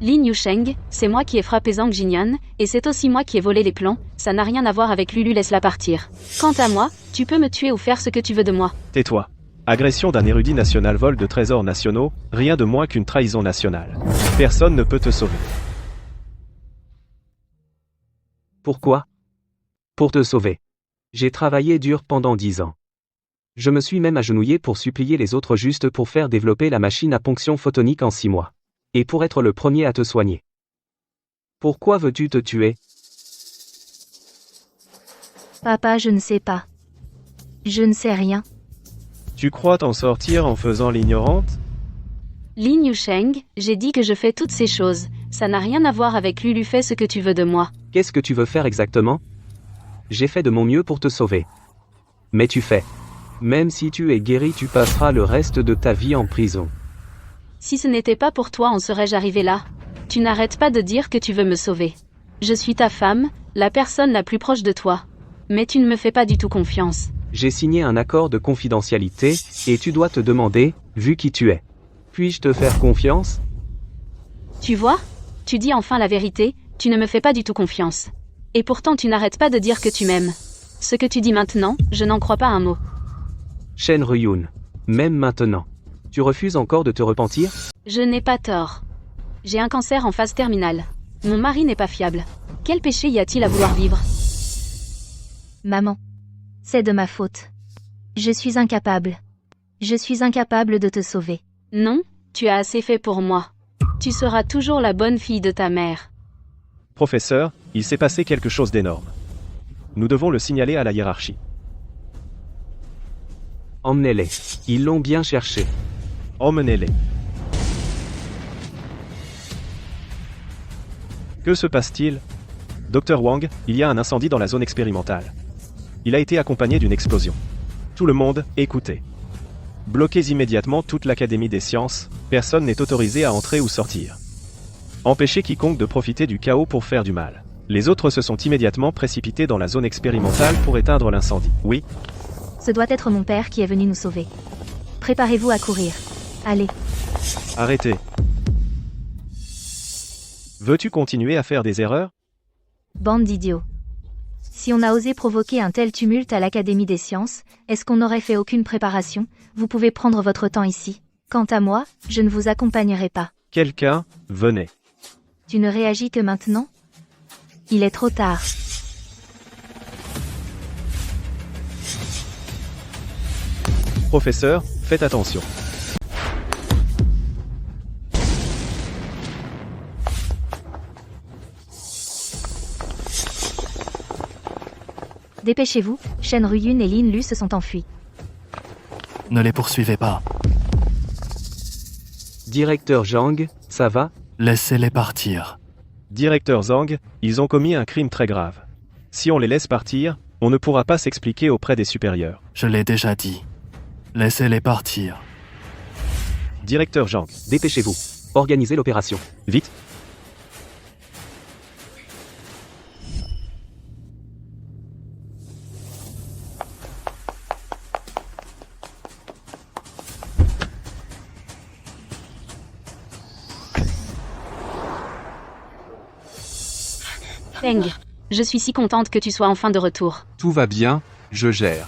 Lin Yusheng, c'est moi qui ai frappé Zhang Jinyan, et c'est aussi moi qui ai volé les plans, ça n'a rien à voir avec Lulu, laisse-la partir. Quant à moi, tu peux me tuer ou faire ce que tu veux de moi. Tais-toi. Agression d'un érudit national, vol de trésors nationaux, rien de moins qu'une trahison nationale. Personne ne peut te sauver. Pourquoi? Pour te sauver. J'ai travaillé dur pendant 10 ans. Je me suis même agenouillé pour supplier les autres juste pour faire développer la machine à ponction photonique en 6 mois. Et pour être le premier à te soigner. Pourquoi veux-tu te tuer? Papa, je ne sais pas. Je ne sais rien. Tu crois t'en sortir en faisant l'ignorante? Lin Yusheng, j'ai dit que je fais toutes ces choses, ça n'a rien à voir avec Lulu, fais ce que tu veux de moi. Qu'est-ce que tu veux faire exactement? J'ai fait de mon mieux pour te sauver. Mais tu fais. Même si tu es guéri, tu passeras le reste de ta vie en prison. Si ce n'était pas pour toi, en serais-je arrivé là? Tu n'arrêtes pas de dire que tu veux me sauver. Je suis ta femme, la personne la plus proche de toi. Mais tu ne me fais pas du tout confiance. J'ai signé un accord de confidentialité, et tu dois te demander, vu qui tu es. Puis-je te faire confiance? Tu vois? Tu dis enfin la vérité, tu ne me fais pas du tout confiance. Et pourtant tu n'arrêtes pas de dire que tu m'aimes. Ce que tu dis maintenant, je n'en crois pas un mot. Shen Ruyun. Même maintenant. Tu refuses encore de te repentir? Je n'ai pas tort. J'ai un cancer en phase terminale. Mon mari n'est pas fiable. Quel péché y a-t-il à vouloir vivre? Maman. C'est de ma faute. Je suis incapable. Je suis incapable de te sauver. Non, tu as assez fait pour moi. Tu seras toujours la bonne fille de ta mère. Professeur, il s'est passé quelque chose d'énorme. Nous devons le signaler à la hiérarchie. Emmenez-les. Ils l'ont bien cherché. Emmenez-les. Que se passe-t-il? Docteur Wang, il y a un incendie dans la zone expérimentale. Il a été accompagné d'une explosion. Tout le monde, écoutez. Bloquez immédiatement toute l'Académie des sciences, personne n'est autorisé à entrer ou sortir. Empêchez quiconque de profiter du chaos pour faire du mal. Les autres se sont immédiatement précipités dans la zone expérimentale pour éteindre l'incendie. Oui? Ce doit être mon père qui est venu nous sauver. Préparez-vous à courir. Allez. Arrêtez. Veux-tu continuer à faire des erreurs? Bande d'idiots. Si on a osé provoquer un tel tumulte à l'Académie des sciences, est-ce qu'on n'aurait fait aucune préparation? Vous pouvez prendre votre temps ici. Quant à moi, je ne vous accompagnerai pas. Quelqu'un, venez. Tu ne réagis que maintenant? Il est trop tard. Professeur, faites attention. Dépêchez-vous, Shen Ruyun et Lin Lu se sont enfuis. Ne les poursuivez pas. Directeur Zhang, ça va? Laissez-les partir. Directeur Zhang, ils ont commis un crime très grave. Si on les laisse partir, on ne pourra pas s'expliquer auprès des supérieurs. Je l'ai déjà dit. Laissez-les partir. Directeur Zhang, Dépêchez-vous. Organisez l'opération. vite. Peng, je suis si contente que tu sois enfin de retour. Tout va bien, je gère.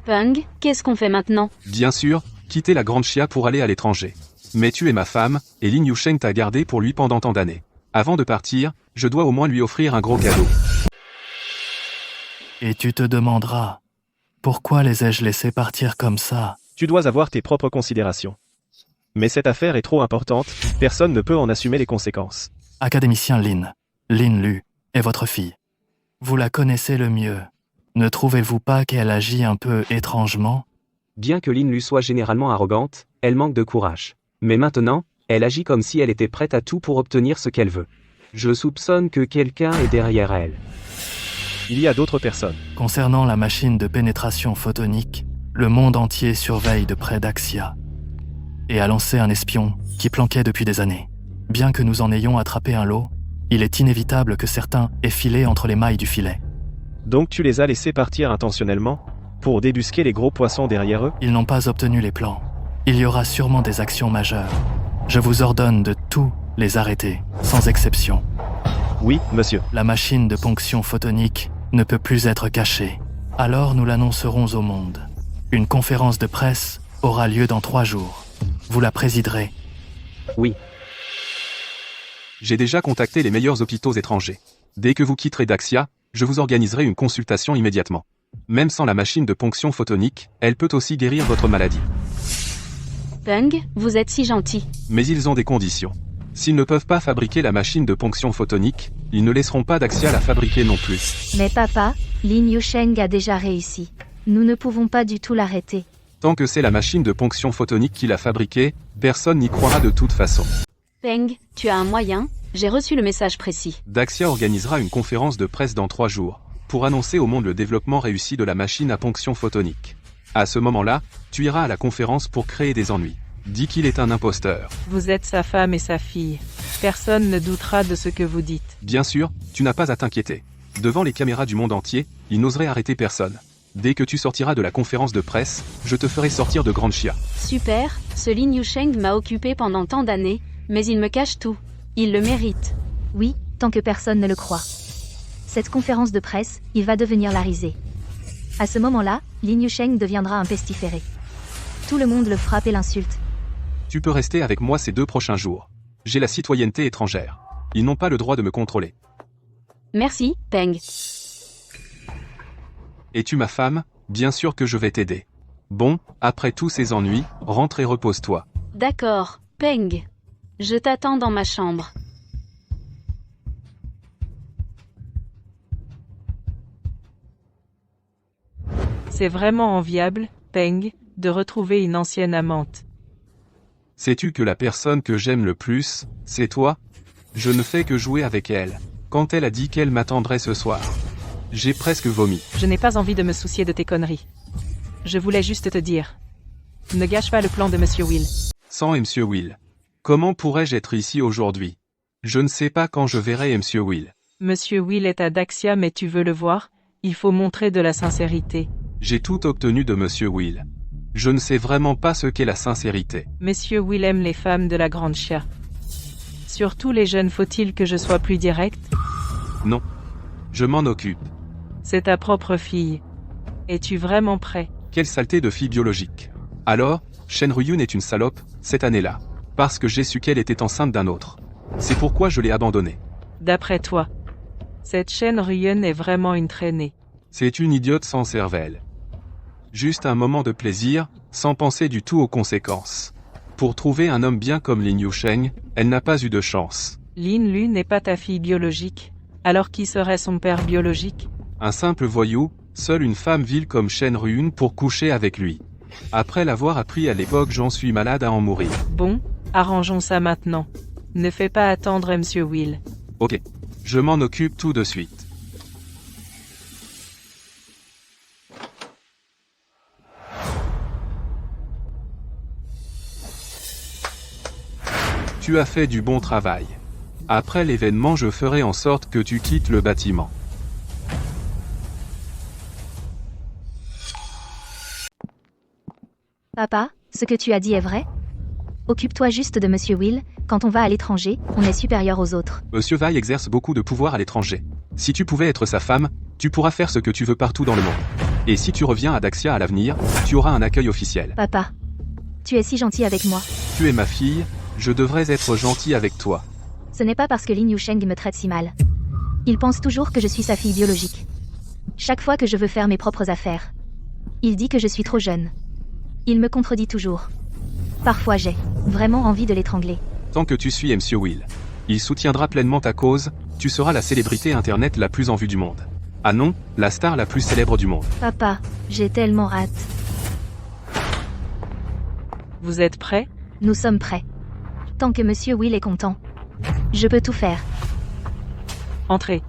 Peng, qu'est-ce qu'on fait maintenant? Bien sûr, quitter la Grande Chia pour aller à l'étranger. Mais tu es ma femme, et Lin Yusheng t'a gardé pour lui pendant tant d'années. Avant de partir, je dois au moins lui offrir un gros cadeau. Et tu te demanderas, pourquoi les ai-je laissés partir comme ça? Tu dois avoir tes propres considérations. Mais cette affaire est trop importante, personne ne peut en assumer les conséquences. Académicien Lin Lu, est votre fille. Vous la connaissez le mieux. Ne trouvez-vous pas qu'elle agit un peu étrangement? Bien que Lin Lu soit généralement arrogante, elle manque de courage. Mais maintenant, Elle agit comme si elle était prête à tout pour obtenir ce qu'elle veut. Je soupçonne que quelqu'un est derrière elle. Il y a d'autres personnes. Concernant la machine de pénétration photonique, le monde entier surveille de près Daxia et a lancé un espion qui planquait depuis des années. Bien que nous en ayons attrapé un lot, il est inévitable que certains aient filé entre les mailles du filet. Donc tu les as laissés partir intentionnellement pour débusquer les gros poissons derrière eux? Ils n'ont pas obtenu les plans. Il y aura sûrement des actions majeures. Je vous ordonne de tous les arrêter, sans exception. Oui, monsieur. La machine de ponction photonique ne peut plus être cachée. Alors nous l'annoncerons au monde. Une conférence de presse aura lieu dans 3 jours. Vous la présiderez. Oui. J'ai déjà contacté les meilleurs hôpitaux étrangers. Dès que vous quitterez Daxia, je vous organiserai une consultation immédiatement. Même sans la machine de ponction photonique, elle peut aussi guérir votre maladie. Peng, vous êtes si gentil. Mais ils ont des conditions. S'ils ne peuvent pas fabriquer la machine de ponction photonique, ils ne laisseront pas Daxia la fabriquer non plus. Mais papa, Lin Yusheng a déjà réussi. Nous ne pouvons pas du tout l'arrêter. Tant que c'est la machine de ponction photonique qui l'a fabriquée, personne n'y croira de toute façon. Peng, tu as un moyen? J'ai reçu le message précis. Daxia organisera une conférence de presse dans 3 jours, pour annoncer au monde le développement réussi de la machine à ponction photonique. À ce moment-là, tu iras à la conférence pour créer des ennuis. Dis qu'il est un imposteur. Vous êtes sa femme et sa fille. Personne ne doutera de ce que vous dites. Bien sûr, tu n'as pas à t'inquiéter. Devant les caméras du monde entier, il n'oserait arrêter personne. Dès que tu sortiras de la conférence de presse, je te ferai sortir de grande chia. Super, ce Lin Yusheng m'a occupé pendant tant d'années, mais il me cache tout. Il le mérite. Oui, tant que personne ne le croit. Cette conférence de presse, il va devenir la risée. À ce moment-là, Lin Yusheng deviendra un pestiféré. Tout le monde le frappe et l'insulte. Tu peux rester avec moi ces 2 prochains jours. J'ai la citoyenneté étrangère. Ils n'ont pas le droit de me contrôler. Merci, Peng. Es-tu ma femme? Bien sûr que je vais t'aider. Bon, après tous ces ennuis, rentre et repose-toi. D'accord, Peng. Je t'attends dans ma chambre. C'est vraiment enviable, Peng, de retrouver une ancienne amante. Sais-tu que la personne que j'aime le plus, c'est toi? Je ne fais que jouer avec elle. Quand elle a dit qu'elle m'attendrait ce soir, j'ai presque vomi. Je n'ai pas envie de me soucier de tes conneries. Je voulais juste te dire. Ne gâche pas le plan de Monsieur Will. Sans Monsieur Will. Comment pourrais-je être ici aujourd'hui? Je ne sais pas quand je verrai Monsieur Will. Monsieur Will est à Daxia mais tu veux le voir? Il faut montrer de la sincérité. J'ai tout obtenu de Monsieur Will. Je ne sais vraiment pas ce qu'est la sincérité. Monsieur Will aime les femmes de la grande chia. Surtout les jeunes, faut-il que je sois plus direct? Non. Je m'en occupe. C'est ta propre fille. Es-tu vraiment prêt? Quelle saleté de fille biologique. Alors, Shen Ruyun est une salope, cette année-là. Parce que j'ai su qu'elle était enceinte d'un autre. C'est pourquoi je l'ai abandonnée. D'après toi, cette Shen Ruyun est vraiment une traînée. C'est une idiote sans cervelle. Juste un moment de plaisir, sans penser du tout aux conséquences. Pour trouver un homme bien comme Lin Yusheng, elle n'a pas eu de chance. Lin Lu n'est pas ta fille biologique. Alors qui serait son père biologique? Un simple voyou, seule une femme vile comme Shen Ruyun pour coucher avec lui. Après l'avoir appris à l'époque, j'en suis malade à en mourir. Bon, arrangeons ça maintenant. Ne fais pas attendre Monsieur Will. Ok. Je m'en occupe tout de suite. Tu as fait du bon travail. Après l'événement, je ferai en sorte que tu quittes le bâtiment. Papa, ce que tu as dit est vrai? Occupe-toi juste de Monsieur Will. Quand on va à l'étranger, on est supérieur aux autres. Monsieur Vai exerce beaucoup de pouvoir à l'étranger. Si tu pouvais être sa femme, tu pourras faire ce que tu veux partout dans le monde. Et si tu reviens à Daxia à l'avenir, tu auras un accueil officiel. Papa, tu es si gentil avec moi. Tu es ma fille, je devrais être gentil avec toi. Ce n'est pas parce que Lin Yusheng me traite si mal. Il pense toujours que je suis sa fille biologique. Chaque fois que je veux faire mes propres affaires, il dit que je suis trop jeune. Il me contredit toujours. Parfois j'ai vraiment envie de l'étrangler. Tant que tu suis Monsieur Will, il soutiendra pleinement ta cause, tu seras la célébrité internet la plus en vue du monde. Ah non, la star la plus célèbre du monde. Papa, j'ai tellement hâte. Vous êtes prêts? Nous sommes prêts. Tant que Monsieur Will est content. Je peux tout faire. Entrez.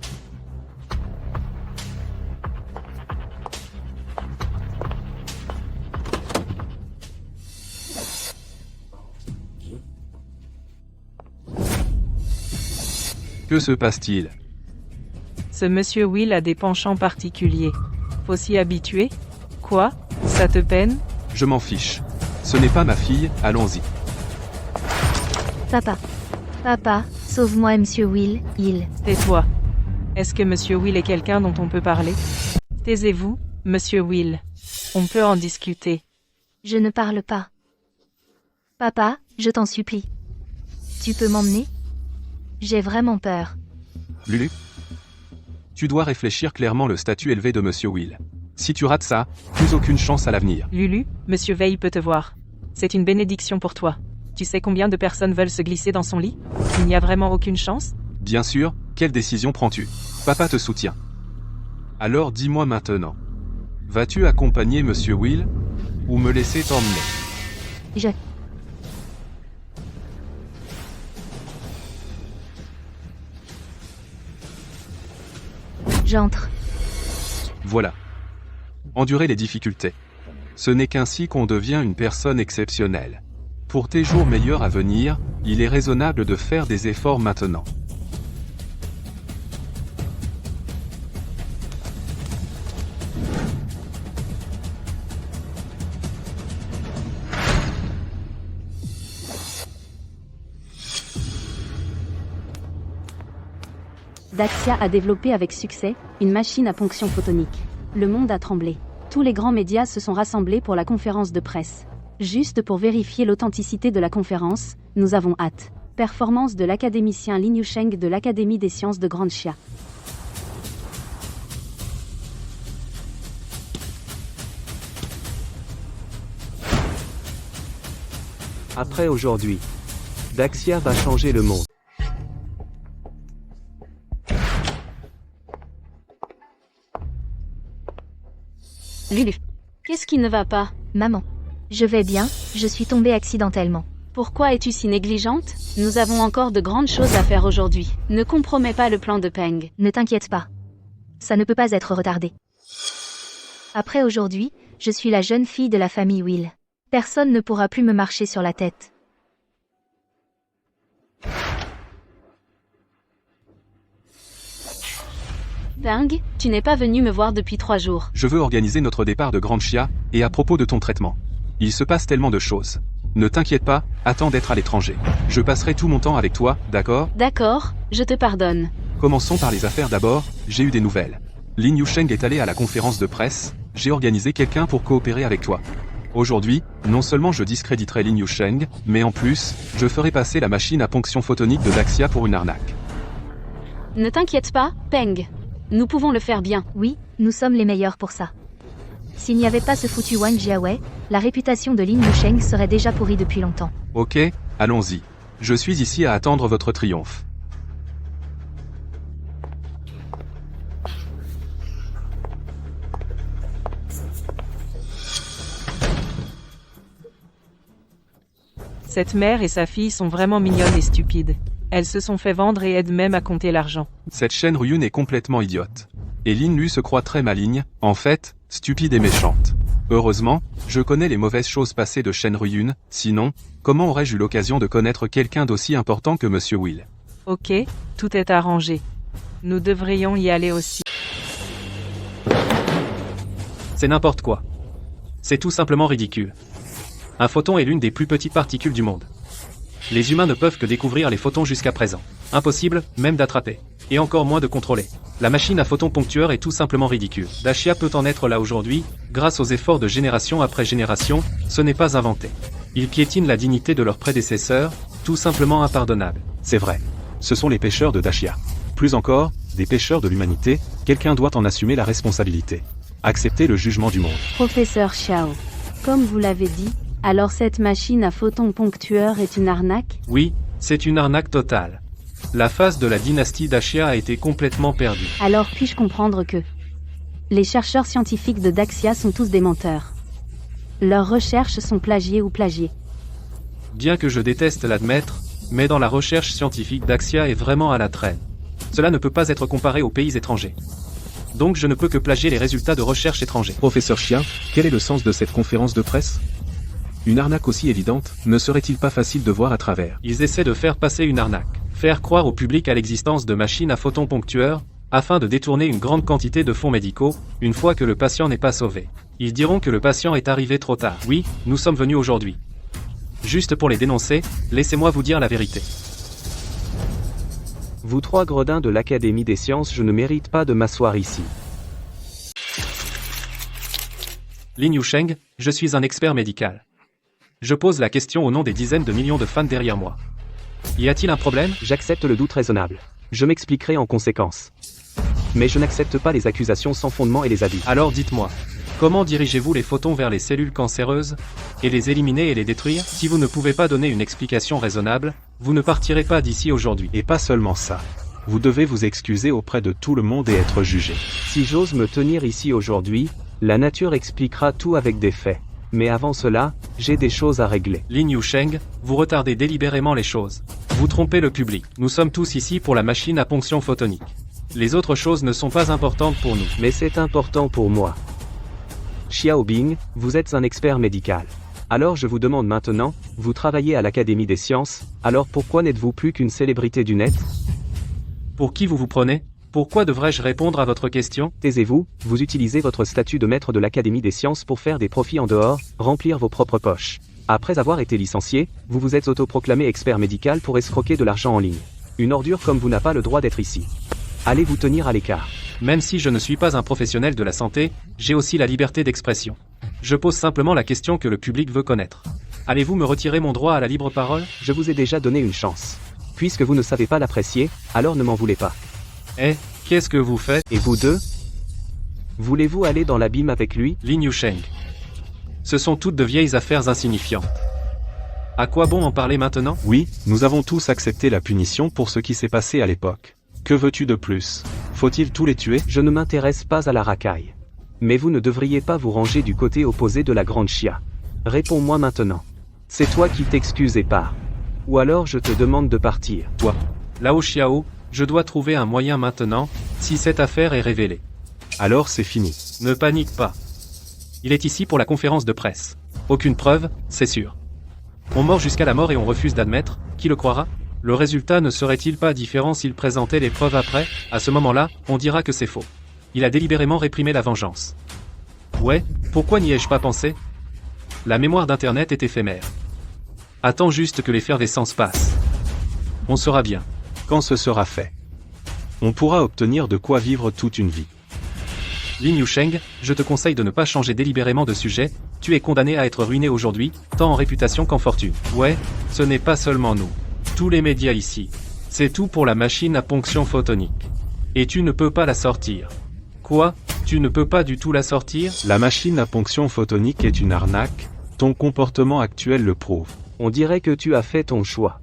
Que se passe-t-il? Ce monsieur Will a des penchants particuliers. Faut s'y habituer? Quoi? Ça te peine? Je m'en fiche. Ce n'est pas ma fille, allons-y. Papa. Papa, sauve-moi Monsieur Will, Tais-toi. Est-ce que monsieur Will est quelqu'un dont on peut parler? Taisez-vous, monsieur Will. On peut en discuter. Je ne parle pas. Papa, je t'en supplie. Tu peux m'emmener? J'ai vraiment peur. Lulu? Tu dois réfléchir clairement le statut élevé de Monsieur Will. Si tu rates ça, plus aucune chance à l'avenir. Lulu, monsieur Veil peut te voir. C'est une bénédiction pour toi. Tu sais combien de personnes veulent se glisser dans son lit? Il n'y a vraiment aucune chance? Bien sûr, quelle décision prends-tu? Papa te soutient. Alors dis-moi maintenant. Vas-tu accompagner Monsieur Will? Ou me laisser t'emmener? J'entre. Voilà. Endurez les difficultés. Ce n'est qu'ainsi qu'on devient une personne exceptionnelle. Pour tes jours meilleurs à venir, il est raisonnable de faire des efforts maintenant. Daxia a développé avec succès une machine à ponction photonique. Le monde a tremblé. Tous les grands médias se sont rassemblés pour la conférence de presse. Juste pour vérifier l'authenticité de la conférence, nous avons hâte. Performance de l'académicien Lin Yusheng de l'Académie des sciences de Grand Xia. Après aujourd'hui, Daxia va changer le monde. Lulu. Qu'est-ce qui ne va pas? Maman. Je vais bien, je suis tombée accidentellement. Pourquoi es-tu si négligente? Nous avons encore de grandes choses à faire aujourd'hui. Ne compromets pas le plan de Peng. Ne t'inquiète pas. Ça ne peut pas être retardé. Après aujourd'hui, je suis la jeune fille de la famille Will. Personne ne pourra plus me marcher sur la tête. Peng, tu n'es pas venu me voir depuis 3 jours. Je veux organiser notre départ de Grand Xia, et à propos de ton traitement. Il se passe tellement de choses. Ne t'inquiète pas, attends d'être à l'étranger. Je passerai tout mon temps avec toi, d'accord? D'accord, je te pardonne. Commençons par les affaires d'abord, j'ai eu des nouvelles. Lin Yusheng est allé à la conférence de presse, j'ai organisé quelqu'un pour coopérer avec toi. Aujourd'hui, non seulement je discréditerai Lin Yusheng, mais en plus, je ferai passer la machine à ponction photonique de Daxia pour une arnaque. Ne t'inquiète pas, Peng. Nous pouvons le faire bien. Oui, nous sommes les meilleurs pour ça. S'il n'y avait pas ce foutu Wang Jiawei, la réputation de Lin Yusheng serait déjà pourrie depuis longtemps. Ok, allons-y. Je suis ici à attendre votre triomphe. Cette mère et sa fille sont vraiment mignonnes et stupides. Elles se sont fait vendre et aident même à compter l'argent. Cette Shen Ruyun est complètement idiote. Et Lin Lu se croit très maligne, en fait, stupide et méchante. Heureusement, je connais les mauvaises choses passées de Shen Ruyun, sinon, comment aurais-je eu l'occasion de connaître quelqu'un d'aussi important que Monsieur Will? Ok, tout est arrangé. Nous devrions y aller aussi. C'est n'importe quoi. C'est tout simplement ridicule. Un photon est l'une des plus petites particules du monde. Les humains ne peuvent que découvrir les photons jusqu'à présent. Impossible, même d'attraper. Et encore moins de contrôler. La machine à photons ponctueurs est tout simplement ridicule. Daxia peut en être là aujourd'hui, grâce aux efforts de génération après génération, ce n'est pas inventé. Ils piétinent la dignité de leurs prédécesseurs, tout simplement impardonnable. C'est vrai. Ce sont les pécheurs de Daxia. Plus encore, des pécheurs de l'humanité, quelqu'un doit en assumer la responsabilité. Accepter le jugement du monde. Professeur Xiao. Comme vous l'avez dit, alors cette machine à photons ponctueurs est une arnaque? Oui, c'est une arnaque totale. La phase de la dynastie Daxia a été complètement perdue. Alors puis-je comprendre que les chercheurs scientifiques de Daxia sont tous des menteurs? Leurs recherches sont plagiées ou plagiées? Bien que je déteste l'admettre, mais dans la recherche scientifique Daxia est vraiment à la traîne. Cela ne peut pas être comparé aux pays étrangers. Donc je ne peux que plagier les résultats de recherche étrangers. Professeur Chia, quel est le sens de cette conférence de presse? Une arnaque aussi évidente, ne serait-il pas facile de voir à travers? Ils essaient de faire passer une arnaque, faire croire au public à l'existence de machines à photons ponctueurs, afin de détourner une grande quantité de fonds médicaux, une fois que le patient n'est pas sauvé. Ils diront que le patient est arrivé trop tard. Oui, nous sommes venus aujourd'hui. Juste pour les dénoncer, laissez-moi vous dire la vérité. Vous trois gredins de l'Académie des sciences, je ne mérite pas de m'asseoir ici. Lin Yusheng, je suis un expert médical. Je pose la question au nom des dizaines de millions de fans derrière moi. Y a-t-il un problème? J'accepte le doute raisonnable. Je m'expliquerai en conséquence. Mais je n'accepte pas les accusations sans fondement et les abus. Alors dites-moi, comment dirigez-vous les photons vers les cellules cancéreuses, et les éliminer et les détruire? Si vous ne pouvez pas donner une explication raisonnable, vous ne partirez pas d'ici aujourd'hui. Et pas seulement ça. Vous devez vous excuser auprès de tout le monde et être jugé. Si j'ose me tenir ici aujourd'hui, la nature expliquera tout avec des faits. Mais avant cela, j'ai des choses à régler. Lin Yusheng, vous retardez délibérément les choses. Vous trompez le public. Nous sommes tous ici pour la machine à ponction photonique. Les autres choses ne sont pas importantes pour nous. Mais c'est important pour moi. Xiao Bing, vous êtes un expert médical. Alors je vous demande maintenant, vous travaillez à l'Académie des sciences, alors pourquoi n'êtes-vous plus qu'une célébrité du net? Pour qui vous vous prenez? Pourquoi devrais-je répondre à votre question? Taisez-vous, vous utilisez votre statut de maître de l'Académie des sciences pour faire des profits en dehors, remplir vos propres poches. Après avoir été licencié, vous vous êtes autoproclamé expert médical pour escroquer de l'argent en ligne. Une ordure comme vous n'a pas le droit d'être ici. Allez vous tenir à l'écart. Même si je ne suis pas un professionnel de la santé, j'ai aussi la liberté d'expression. Je pose simplement la question que le public veut connaître. Allez-vous me retirer mon droit à la libre parole? Je vous ai déjà donné une chance. Puisque vous ne savez pas l'apprécier, alors ne m'en voulez pas. Eh, qu'est-ce que vous faites? Et vous deux? Voulez-vous aller dans l'abîme avec lui? Lin Yusheng. Ce sont toutes de vieilles affaires insignifiantes. À quoi bon en parler maintenant? Oui, nous avons tous accepté la punition pour ce qui s'est passé à l'époque. Que veux-tu de plus? Faut-il tous les tuer? Je ne m'intéresse pas à la racaille. Mais vous ne devriez pas vous ranger du côté opposé de la grande Chia. Réponds-moi maintenant. C'est toi qui t'excuses et pars. Ou alors je te demande de partir. Toi. Lao Xiao, je dois trouver un moyen maintenant, si cette affaire est révélée. Alors c'est fini. Ne panique pas. Il est ici pour la conférence de presse. Aucune preuve, c'est sûr. On mord jusqu'à la mort et on refuse d'admettre, qui le croira? Le résultat ne serait-il pas différent s'il présentait les preuves après? À ce moment-là, on dira que c'est faux. Il a délibérément réprimé la vengeance. Ouais, pourquoi n'y ai-je pas pensé? La mémoire d'Internet est éphémère. Attends juste que l'effervescence passe. On sera bien. Quand ce sera fait, on pourra obtenir de quoi vivre toute une vie. Lin Yusheng, je te conseille de ne pas changer délibérément de sujet, tu es condamné à être ruiné aujourd'hui, tant en réputation qu'en fortune. Ouais, ce n'est pas seulement nous. Tous les médias ici. C'est tout pour la machine à ponction photonique. Et tu ne peux pas la sortir. Quoi? Tu ne peux pas du tout la sortir? La machine à ponction photonique est une arnaque, ton comportement actuel le prouve. On dirait que tu as fait ton choix.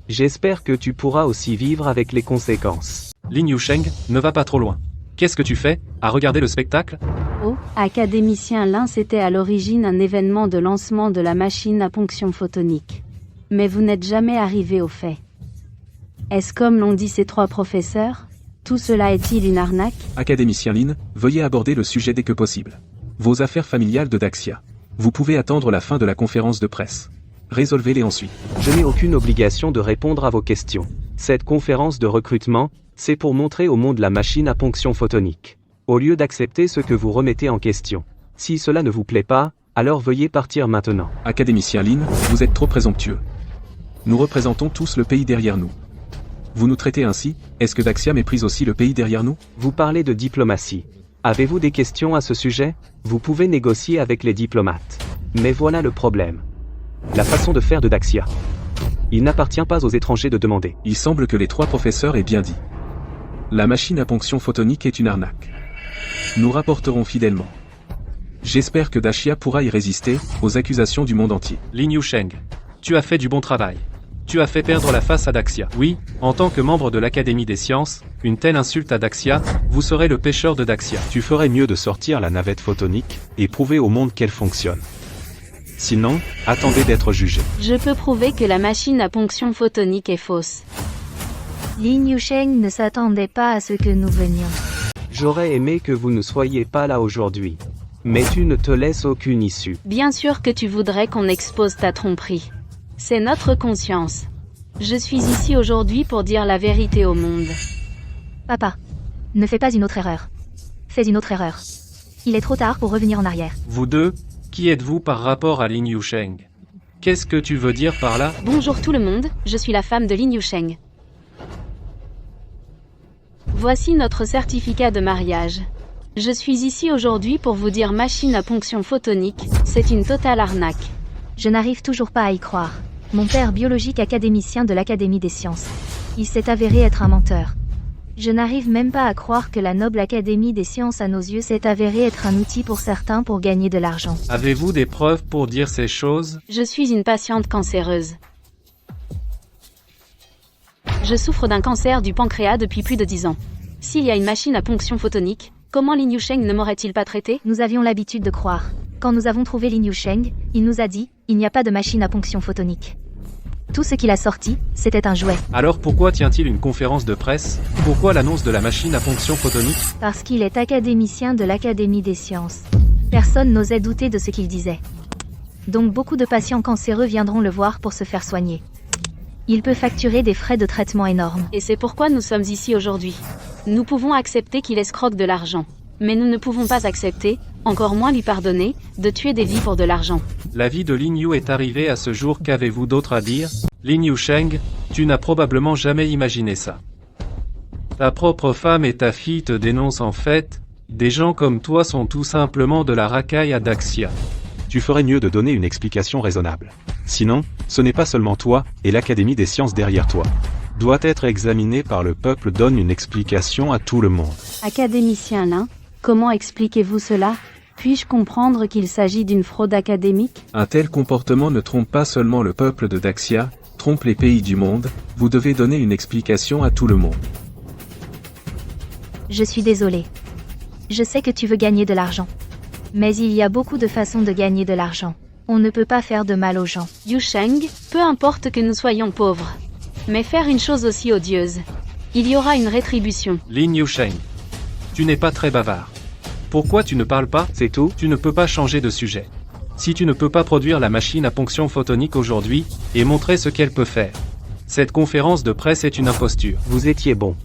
J'espère que tu pourras aussi vivre avec les conséquences. Lin Yusheng, ne va pas trop loin. Qu'est-ce que tu fais, à regarder le spectacle? Oh, académicien Lin, c'était à l'origine un événement de lancement de la machine à ponction photonique. Mais vous n'êtes jamais arrivé au fait. Est-ce comme l'ont dit ces trois professeurs? Tout cela est-il une arnaque? Académicien Lin, veuillez aborder le sujet dès que possible. Vos affaires familiales de Daxia. Vous pouvez attendre la fin de la conférence de presse. Résolvez-les ensuite. Je n'ai aucune obligation de répondre à vos questions. Cette conférence de recrutement, c'est pour montrer au monde la machine à ponction photonique. Au lieu d'accepter ce que vous remettez en question. Si cela ne vous plaît pas, alors veuillez partir maintenant. Académicien Lin, vous êtes trop présomptueux. Nous représentons tous le pays derrière nous. Vous nous traitez ainsi, est-ce que Daxia méprise aussi le pays derrière nous? Vous parlez de diplomatie. Avez-vous des questions à ce sujet? Vous pouvez négocier avec les diplomates. Mais voilà le problème. La façon de faire de Daxia. Il n'appartient pas aux étrangers de demander. Il semble que les trois professeurs aient bien dit. La machine à ponction photonique est une arnaque. Nous rapporterons fidèlement. J'espère que Daxia pourra y résister, aux accusations du monde entier. Lin Yusheng, tu as fait du bon travail. Tu as fait perdre la face à Daxia. Oui, en tant que membre de l'Académie des sciences, une telle insulte à Daxia, vous serez le pêcheur de Daxia. Tu ferais mieux de sortir la navette photonique, et prouver au monde qu'elle fonctionne. Sinon, attendez d'être jugé. Je peux prouver que la machine à ponction photonique est fausse. Lin Yusheng ne s'attendait pas à ce que nous venions. J'aurais aimé que vous ne soyez pas là aujourd'hui. Mais tu ne te laisses aucune issue. Bien sûr que tu voudrais qu'on expose ta tromperie. C'est notre conscience. Je suis ici aujourd'hui pour dire la vérité au monde. Papa, ne fais pas une autre erreur. Fais une autre erreur. Il est trop tard pour revenir en arrière. Vous deux, qui êtes-vous par rapport à Lin Yusheng? Qu'est-ce que tu veux dire par là? Bonjour tout le monde, je suis la femme de Lin Yusheng. Voici notre certificat de mariage. Je suis ici aujourd'hui pour vous dire machine à ponction photonique, c'est une totale arnaque. Je n'arrive toujours pas à y croire. Mon père biologique académicien de l'Académie des sciences. Il s'est avéré être un menteur. Je n'arrive même pas à croire que la noble Académie des sciences à nos yeux s'est avérée être un outil pour certains pour gagner de l'argent. Avez-vous des preuves pour dire ces choses? Je suis une patiente cancéreuse. Je souffre d'un cancer du pancréas depuis plus de 10 ans. S'il y a une machine à ponction photonique, comment Lin Yusheng ne m'aurait-il pas traité? Nous avions l'habitude de croire. Quand nous avons trouvé Lin Yusheng, il nous a dit « Il n'y a pas de machine à ponction photonique ». Tout ce qu'il a sorti, c'était un jouet. Alors pourquoi tient-il une conférence de presse? Pourquoi l'annonce de la machine à ponction photonique? Parce qu'il est académicien de l'Académie des sciences. Personne n'osait douter de ce qu'il disait. Donc beaucoup de patients cancéreux viendront le voir pour se faire soigner. Il peut facturer des frais de traitement énormes. Et c'est pourquoi nous sommes ici aujourd'hui. Nous pouvons accepter qu'il escroque de l'argent. Mais nous ne pouvons pas accepter, encore moins lui pardonner, de tuer des vies pour de l'argent. La vie de Lin Yu est arrivée à ce jour, qu'avez-vous d'autre à dire? Lin Yusheng, tu n'as probablement jamais imaginé ça. Ta propre femme et ta fille te dénoncent en fait. Des gens comme toi sont tout simplement de la racaille à Daxia. Tu ferais mieux de donner une explication raisonnable. Sinon, ce n'est pas seulement toi, et l'Académie des sciences derrière toi. Doit être examiné par le peuple, donne une explication à tout le monde. Académicien Lin, comment expliquez-vous cela? Puis-je comprendre qu'il s'agit d'une fraude académique? Un tel comportement ne trompe pas seulement le peuple de Daxia, trompe les pays du monde, vous devez donner une explication à tout le monde. Je suis désolée. Je sais que tu veux gagner de l'argent. Mais il y a beaucoup de façons de gagner de l'argent. On ne peut pas faire de mal aux gens. Yusheng, peu importe que nous soyons pauvres. Mais faire une chose aussi odieuse. Il y aura une rétribution. Lin Yusheng, tu n'es pas très bavard. Pourquoi tu ne parles pas? C'est tout? Tu ne peux pas changer de sujet. Si tu ne peux pas produire la machine à ponction photonique aujourd'hui, et montrer ce qu'elle peut faire. Cette conférence de presse est une imposture. Vous étiez bon.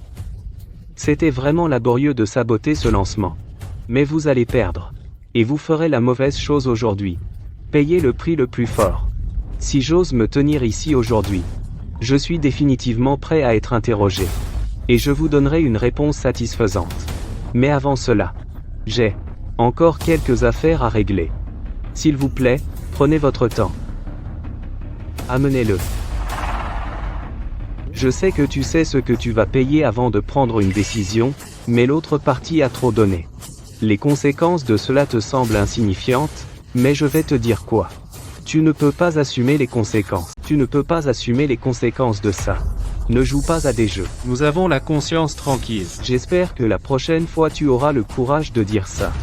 C'était vraiment laborieux de saboter ce lancement. Mais vous allez perdre. Et vous ferez la mauvaise chose aujourd'hui. Payez le prix le plus fort. Si j'ose me tenir ici aujourd'hui, je suis définitivement prêt à être interrogé. Et je vous donnerai une réponse satisfaisante. Mais avant cela, j'ai encore quelques affaires à régler. S'il vous plaît, prenez votre temps. Amenez-le. Je sais que tu sais ce que tu vas payer avant de prendre une décision, mais l'autre partie a trop donné. Les conséquences de cela te semblent insignifiantes, mais je vais te dire quoi. Tu ne peux pas assumer les conséquences. Tu ne peux pas assumer les conséquences de ça. Ne joue pas à des jeux. Nous avons la conscience tranquille. J'espère que la prochaine fois tu auras le courage de dire ça.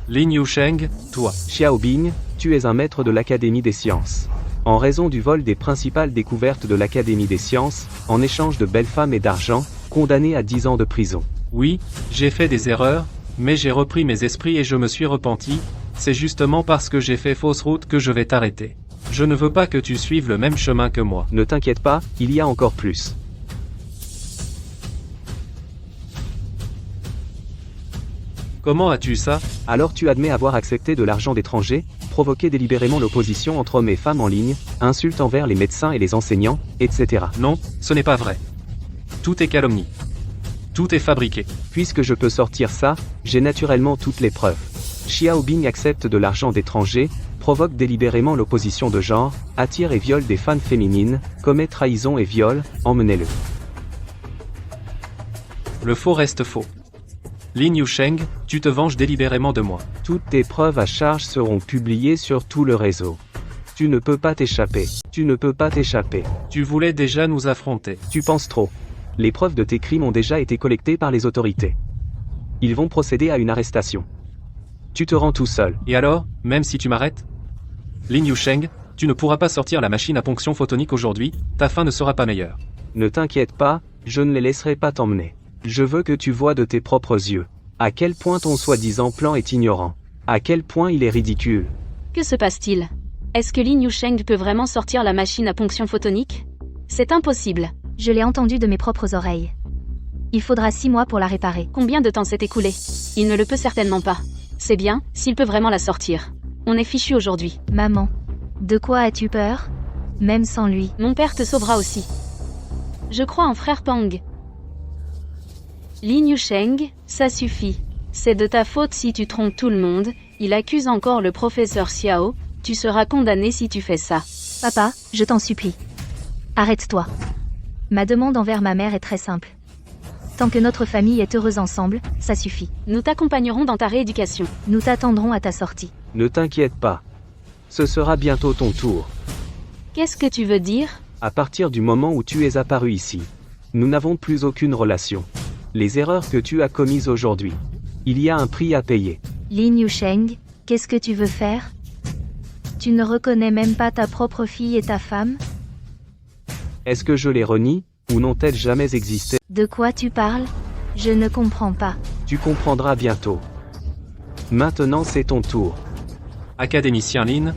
Lin Yusheng, toi. Xiaobing, tu es un maître de l'Académie des sciences. En raison du vol des principales découvertes de l'Académie des sciences, en échange de belles femmes et d'argent, condamné à 10 ans de prison. Oui, j'ai fait des erreurs, mais j'ai repris mes esprits et je me suis repenti. C'est justement parce que j'ai fait fausse route que je vais t'arrêter. Je ne veux pas que tu suives le même chemin que moi. Ne t'inquiète pas, il y a encore plus. Comment as-tu ça? Alors tu admets avoir accepté de l'argent d'étrangers, provoqué délibérément l'opposition entre hommes et femmes en ligne, insultes envers les médecins et les enseignants, etc. Non, ce n'est pas vrai. Tout est calomnie. Tout est fabriqué. Puisque je peux sortir ça, j'ai naturellement toutes les preuves. Xiaobing accepte de l'argent d'étrangers, provoque délibérément l'opposition de genre, attire et viole des fans féminines, commet trahison et viol, emmenez-le. Le faux reste faux. Lin Yusheng, tu te venges délibérément de moi. Toutes tes preuves à charge seront publiées sur tout le réseau. Tu ne peux pas t'échapper. Tu ne peux pas t'échapper. Tu voulais déjà nous affronter. Tu penses trop. Les preuves de tes crimes ont déjà été collectées par les autorités. Ils vont procéder à une arrestation. Tu te rends tout seul. Et alors, même si tu m'arrêtes? Lin Yusheng, tu ne pourras pas sortir la machine à ponction photonique aujourd'hui, ta fin ne sera pas meilleure. Ne t'inquiète pas, je ne les laisserai pas t'emmener. Je veux que tu vois de tes propres yeux. À quel point ton soi-disant plan est ignorant. À quel point il est ridicule. Que se passe-t-il? Est-ce que Lin Yusheng peut vraiment sortir la machine à ponction photonique? C'est impossible. Je l'ai entendu de mes propres oreilles. Il faudra 6 mois pour la réparer. Combien de temps s'est écoulé? Il ne le peut certainement pas. C'est bien, s'il peut vraiment la sortir. On est fichu aujourd'hui. Maman, de quoi as-tu peur? Même sans lui. Mon père te sauvera aussi. Je crois en frère Pang. Lin Yusheng, ça suffit. C'est de ta faute si tu trompes tout le monde, il accuse encore le professeur Xiao, tu seras condamné si tu fais ça. Papa, je t'en supplie. Arrête-toi. Ma demande envers ma mère est très simple. Tant que notre famille est heureuse ensemble, ça suffit. Nous t'accompagnerons dans ta rééducation. Nous t'attendrons à ta sortie. Ne t'inquiète pas. Ce sera bientôt ton tour. Qu'est-ce que tu veux dire? À partir du moment où tu es apparu ici, nous n'avons plus aucune relation. Les erreurs que tu as commises aujourd'hui, il y a un prix à payer. Lin Yusheng, qu'est-ce que tu veux faire? Tu ne reconnais même pas ta propre fille et ta femme? Est-ce que je les renie, ou n'ont-elles jamais existé? De quoi tu parles? Je ne comprends pas. Tu comprendras bientôt. Maintenant c'est ton tour. Académicien Lin,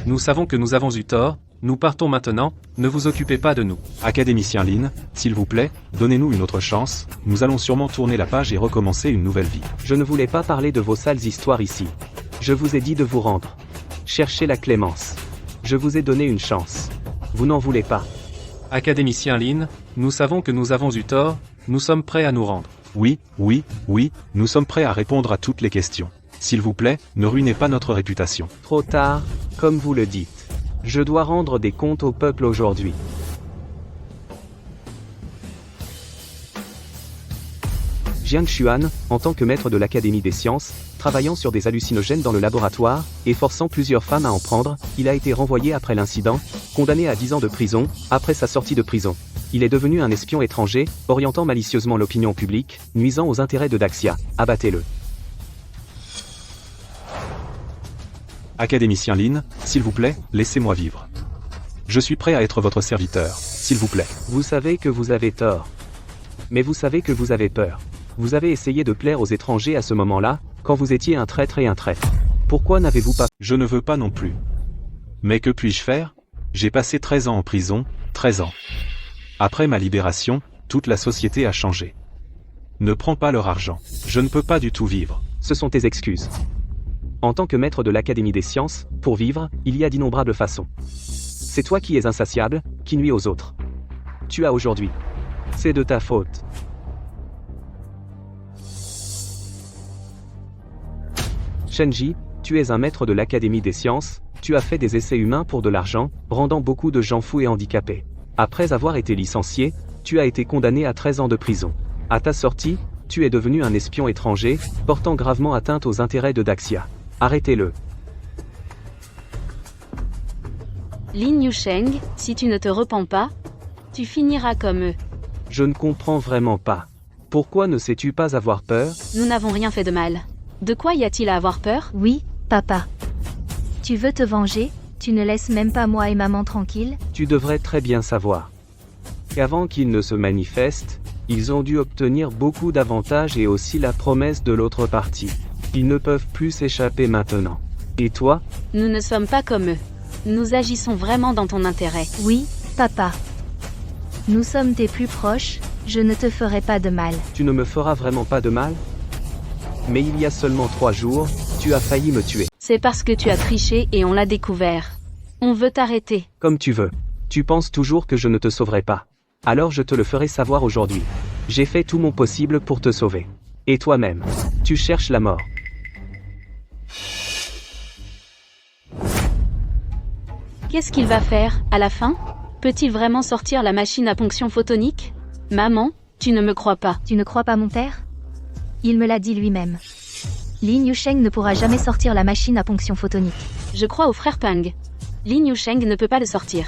nous savons que nous avons eu tort, nous partons maintenant, ne vous occupez pas de nous. Académicien Lin, s'il vous plaît, donnez-nous une autre chance, nous allons sûrement tourner la page et recommencer une nouvelle vie. Je ne voulais pas parler de vos sales histoires ici. Je vous ai dit de vous rendre. Cherchez la clémence. Je vous ai donné une chance. Vous n'en voulez pas. Académicien Lin, nous savons que nous avons eu tort, nous sommes prêts à nous rendre. Oui, nous sommes prêts à répondre à toutes les questions. S'il vous plaît, ne ruinez pas notre réputation. Trop tard, comme vous le dites. Je dois rendre des comptes au peuple aujourd'hui. Jiang Xuan, en tant que maître de l'Académie des sciences, travaillant sur des hallucinogènes dans le laboratoire, et forçant plusieurs femmes à en prendre, il a été renvoyé après l'incident, condamné à 10 ans de prison, après sa sortie de prison. Il est devenu un espion étranger, orientant malicieusement l'opinion publique, nuisant aux intérêts de Daxia. Abattez-le. Académicien Lin, s'il vous plaît, laissez-moi vivre. Je suis prêt à être votre serviteur, s'il vous plaît. Vous savez que vous avez tort. Mais vous savez que vous avez peur. Vous avez essayé de plaire aux étrangers à ce moment-là, quand vous étiez un traître et un traître. Pourquoi n'avez-vous pas... Je ne veux pas non plus. Mais que puis-je faire? J'ai passé 13 ans en prison, 13 ans. Après ma libération, toute la société a changé. Ne prends pas leur argent. Je ne peux pas du tout vivre. Ce sont tes excuses. En tant que maître de l'Académie des sciences, pour vivre, il y a d'innombrables façons. C'est toi qui es insatiable, qui nuis aux autres. Tu as aujourd'hui. C'est de ta faute. Shenji, tu es un maître de l'Académie des sciences, tu as fait des essais humains pour de l'argent, rendant beaucoup de gens fous et handicapés. Après avoir été licencié, tu as été condamné à 13 ans de prison. À ta sortie, tu es devenu un espion étranger, portant gravement atteinte aux intérêts de Daxia. Arrêtez-le. Lin Yusheng, si tu ne te repens pas, tu finiras comme eux. Je ne comprends vraiment pas. Pourquoi ne sais-tu pas avoir peur? Nous n'avons rien fait de mal. De quoi y a-t-il à avoir peur? Oui, papa. Tu veux te venger? Tu ne laisses même pas moi et maman tranquilles? Tu devrais très bien savoir qu'avant qu'ils ne se manifestent, ils ont dû obtenir beaucoup d'avantages et aussi la promesse de l'autre partie. Ils ne peuvent plus s'échapper maintenant. Et toi? Nous ne sommes pas comme eux. Nous agissons vraiment dans ton intérêt. Oui, papa. Nous sommes tes plus proches, je ne te ferai pas de mal. Tu ne me feras vraiment pas de mal? Mais il y a seulement 3 jours, tu as failli me tuer. C'est parce que tu as triché et on l'a découvert. On veut t'arrêter. Comme tu veux. Tu penses toujours que je ne te sauverai pas. Alors je te le ferai savoir aujourd'hui. J'ai fait tout mon possible pour te sauver. Et toi-même, tu cherches la mort. Qu'est-ce qu'il va faire, à la fin? Peut-il vraiment sortir la machine à ponction photonique? Maman, tu ne me crois pas. Tu ne crois pas mon père? Il me l'a dit lui-même. Lin Yusheng ne pourra jamais sortir la machine à ponction photonique. Je crois au frère Pang. Lin Yusheng ne peut pas le sortir.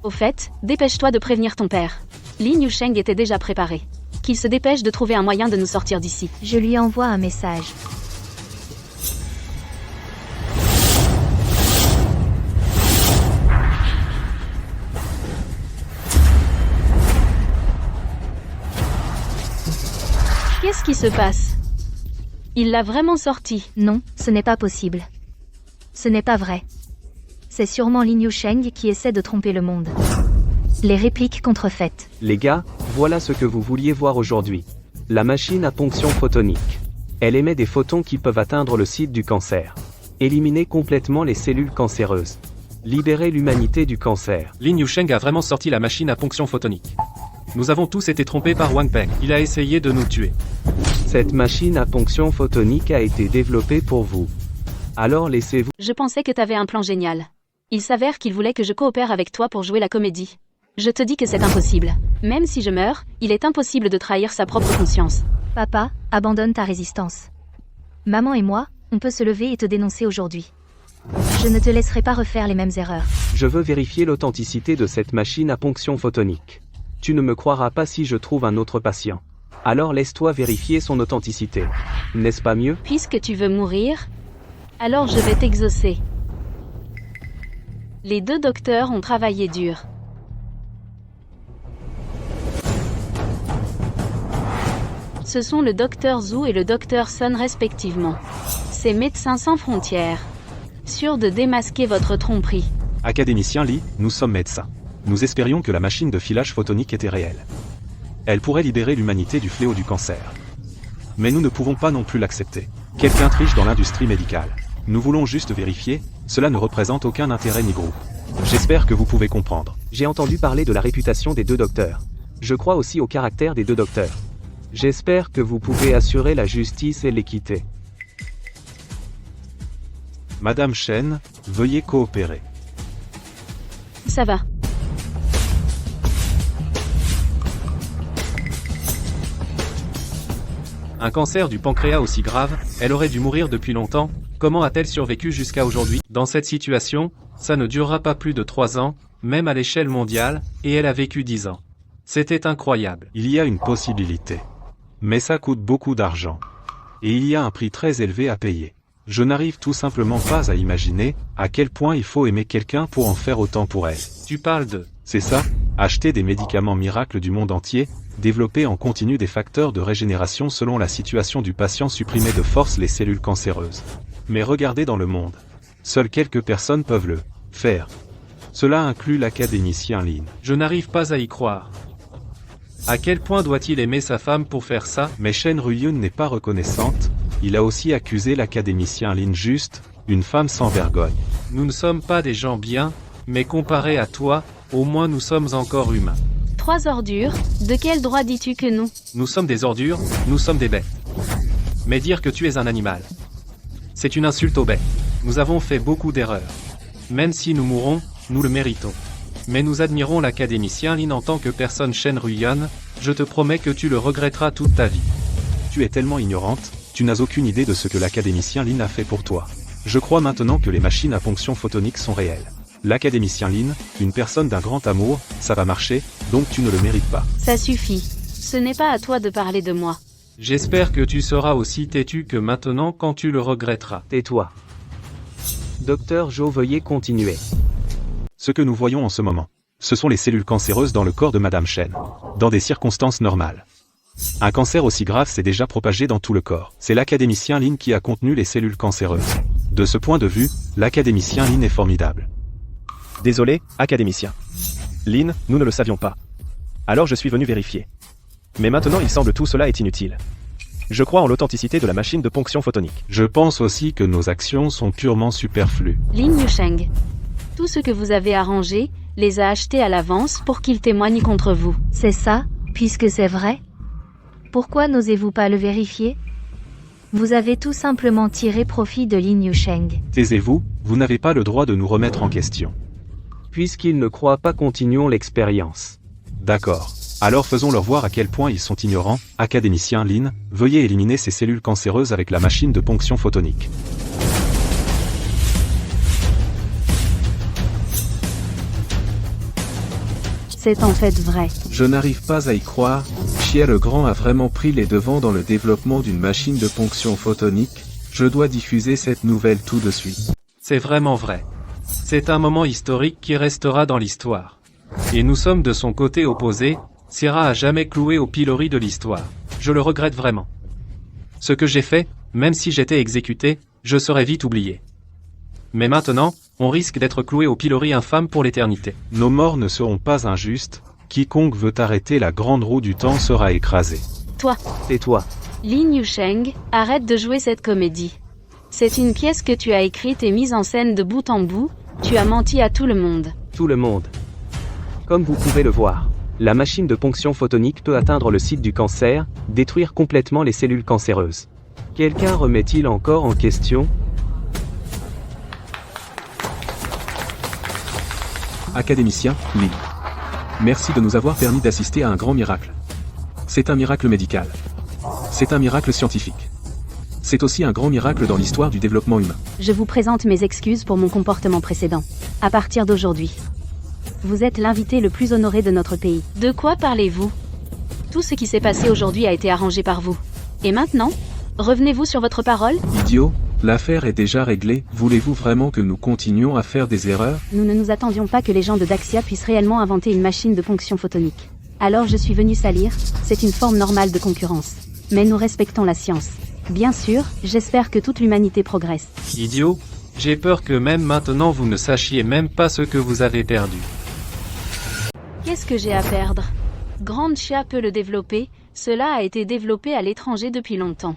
Au fait, dépêche-toi de prévenir ton père. Lin Yusheng était déjà préparé. Qu'il se dépêche de trouver un moyen de nous sortir d'ici. Je lui envoie un message. Qu'est-ce qui se passe? Il l'a vraiment sorti. Non, ce n'est pas possible. Ce n'est pas vrai. C'est sûrement Lin Yusheng qui essaie de tromper le monde. Les répliques contrefaites. Les gars, voilà ce que vous vouliez voir aujourd'hui. La machine à ponction photonique. Elle émet des photons qui peuvent atteindre le site du cancer. Éliminer complètement les cellules cancéreuses. Libérer l'humanité du cancer. Lin Yusheng a vraiment sorti la machine à ponction photonique. Nous avons tous été trompés par Wang Peng. Il a essayé de nous tuer. Cette machine à ponction photonique a été développée pour vous. Alors laissez-vous. Je pensais que t'avais un plan génial. Il s'avère qu'il voulait que je coopère avec toi pour jouer la comédie. Je te dis que c'est impossible. Même si je meurs, il est impossible de trahir sa propre conscience. Papa, abandonne ta résistance. Maman et moi, on peut se lever et te dénoncer aujourd'hui. Je ne te laisserai pas refaire les mêmes erreurs. Je veux vérifier l'authenticité de cette machine à ponction photonique. Tu ne me croiras pas si je trouve un autre patient. Alors laisse-toi vérifier son authenticité. N'est-ce pas mieux? Puisque tu veux mourir, alors je vais t'exaucer. Les 2 docteurs ont travaillé dur. Ce sont le docteur Zhu et le docteur Sun respectivement. C'est Médecins sans frontières. Sûr de démasquer votre tromperie. Académicien Li, nous sommes médecins. Nous espérions que la machine de filage photonique était réelle. Elle pourrait libérer l'humanité du fléau du cancer. Mais nous ne pouvons pas non plus l'accepter. Quelqu'un triche dans l'industrie médicale. Nous voulons juste vérifier, cela ne représente aucun intérêt ni groupe. J'espère que vous pouvez comprendre. J'ai entendu parler de la réputation des 2 docteurs. Je crois aussi au caractère des 2 docteurs. J'espère que vous pouvez assurer la justice et l'équité. Madame Chen, veuillez coopérer. Ça va. Un cancer du pancréas aussi grave, elle aurait dû mourir depuis longtemps. Comment a-t-elle survécu jusqu'à aujourd'hui? Dans cette situation, ça ne durera pas plus de 3 ans, même à l'échelle mondiale, et elle a vécu 10 ans. C'était incroyable. Il y a une possibilité. Mais ça coûte beaucoup d'argent. Et il y a un prix très élevé à payer. Je n'arrive tout simplement pas à imaginer à quel point il faut aimer quelqu'un pour en faire autant pour elle. Tu parles de... C'est ça, acheter des médicaments miracles du monde entier, développer en continu des facteurs de régénération selon la situation du patient, supprimer de force les cellules cancéreuses. Mais regardez dans le monde. Seules quelques personnes peuvent le faire. Cela inclut l'académicien Lin. Je n'arrive pas à y croire. À quel point doit-il aimer sa femme pour faire ça? Mais Shen Ruyun n'est pas reconnaissante, il a aussi accusé l'académicien Lin juste, une femme sans vergogne. Nous ne sommes pas des gens bien, mais comparé à toi, au moins nous sommes encore humains. 3 ordures, de quel droit dis-tu que nous? Nous sommes des ordures, nous sommes des bêtes. Mais dire que tu es un animal, c'est une insulte aux bêtes. Nous avons fait beaucoup d'erreurs. Même si nous mourrons, nous le méritons. Mais nous admirons l'académicien Lin en tant que personne. Shen Ruyun, je te promets que tu le regretteras toute ta vie. Tu es tellement ignorante, tu n'as aucune idée de ce que l'académicien Lin a fait pour toi. Je crois maintenant que les machines à ponction photonique sont réelles. L'académicien Lin, une personne d'un grand amour, ça va marcher, donc tu ne le mérites pas. Ça suffit. Ce n'est pas à toi de parler de moi. J'espère que tu seras aussi têtu que maintenant quand tu le regretteras. Tais-toi. Docteur Zhou, veuillez continuer. Ce que nous voyons en ce moment, ce sont les cellules cancéreuses dans le corps de Madame Chen, dans des circonstances normales. Un cancer aussi grave s'est déjà propagé dans tout le corps. C'est l'académicien Lin qui a contenu les cellules cancéreuses. De ce point de vue, l'académicien Lin est formidable. Désolé, académicien. Lin, nous ne le savions pas. Alors je suis venu vérifier. Mais maintenant il semble tout cela est inutile. Je crois en l'authenticité de la machine de ponction photonique. Je pense aussi que nos actions sont purement superflues. Lin Yusheng. Tout ce que vous avez arrangé, les a achetés à l'avance pour qu'ils témoignent contre vous. C'est ça, puisque c'est vrai? Pourquoi n'osez-vous pas le vérifier? Vous avez tout simplement tiré profit de Lin Yusheng. Taisez-vous, vous n'avez pas le droit de nous remettre en question. Puisqu'ils ne croient pas, continuons l'expérience. D'accord. Alors faisons-leur voir à quel point ils sont ignorants. Académicien Lin, veuillez éliminer ces cellules cancéreuses avec la machine de ponction photonique. C'est en fait vrai. Je n'arrive pas à y croire, Xia le Grand a vraiment pris les devants dans le développement d'une machine de ponction photonique, je dois diffuser cette nouvelle tout de suite. C'est vraiment vrai. C'est un moment historique qui restera dans l'histoire. Et nous sommes de son côté opposé, Sierra a jamais cloué au pilori de l'histoire. Je le regrette vraiment. Ce que j'ai fait, même si j'étais exécuté, je serais vite oublié. Mais maintenant, on risque d'être cloué au pilori infâme pour l'éternité. Nos morts ne seront pas injustes, quiconque veut arrêter la grande roue du temps sera écrasé. Toi, Tais-toi. Lin Yusheng, arrête de jouer cette comédie. C'est une pièce que tu as écrite et mise en scène de bout en bout, tu as menti à tout le monde. Tout le monde. Comme vous pouvez le voir, la machine de ponction photonique peut atteindre le site du cancer, détruire complètement les cellules cancéreuses. Quelqu'un remet-il encore en question? Académicien, Lin. Merci de nous avoir permis d'assister à un grand miracle. C'est un miracle médical. C'est un miracle scientifique. C'est aussi un grand miracle dans l'histoire du développement humain. Je vous présente mes excuses pour mon comportement précédent. À partir d'aujourd'hui, vous êtes l'invité le plus honoré de notre pays. De quoi parlez-vous? Tout ce qui s'est passé aujourd'hui a été arrangé par vous. Et maintenant, revenez-vous sur votre parole? Idiot, l'affaire est déjà réglée, voulez-vous vraiment que nous continuions à faire des erreurs? Nous ne nous attendions pas que les gens de Daxia puissent réellement inventer une machine de ponction photonique. Alors je suis venu salir, c'est une forme normale de concurrence. Mais nous respectons la science. Bien sûr, j'espère que toute l'humanité progresse. Idiot, j'ai peur que même maintenant vous ne sachiez même pas ce que vous avez perdu. Qu'est-ce que j'ai à perdre? Grande Chia peut le développer, cela a été développé à l'étranger depuis longtemps.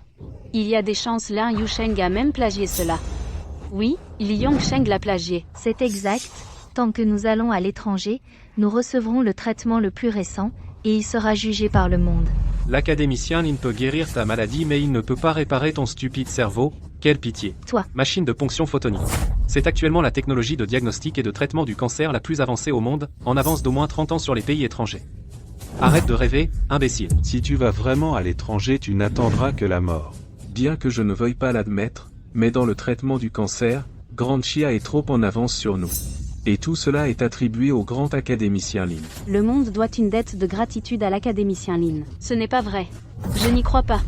Il y a des chances Lin Yusheng a même plagié cela. Oui, Li Yongsheng l'a plagié. C'est exact. Tant que nous allons à l'étranger, nous recevrons le traitement le plus récent, et il sera jugé par le monde. L'académicien Lin peut guérir ta maladie mais il ne peut pas réparer ton stupide cerveau, quelle pitié. Toi. Machine de ponction photonique. C'est actuellement la technologie de diagnostic et de traitement du cancer la plus avancée au monde, en avance d'au moins 30 ans sur les pays étrangers. Arrête de rêver, imbécile. Si tu vas vraiment à l'étranger, tu n'attendras que la mort. Bien que je ne veuille pas l'admettre, mais dans le traitement du cancer, Grande Chia est trop en avance sur nous. Et tout cela est attribué au grand académicien Lin. Le monde doit une dette de gratitude à l'académicien Lin. Ce n'est pas vrai. Je n'y crois pas.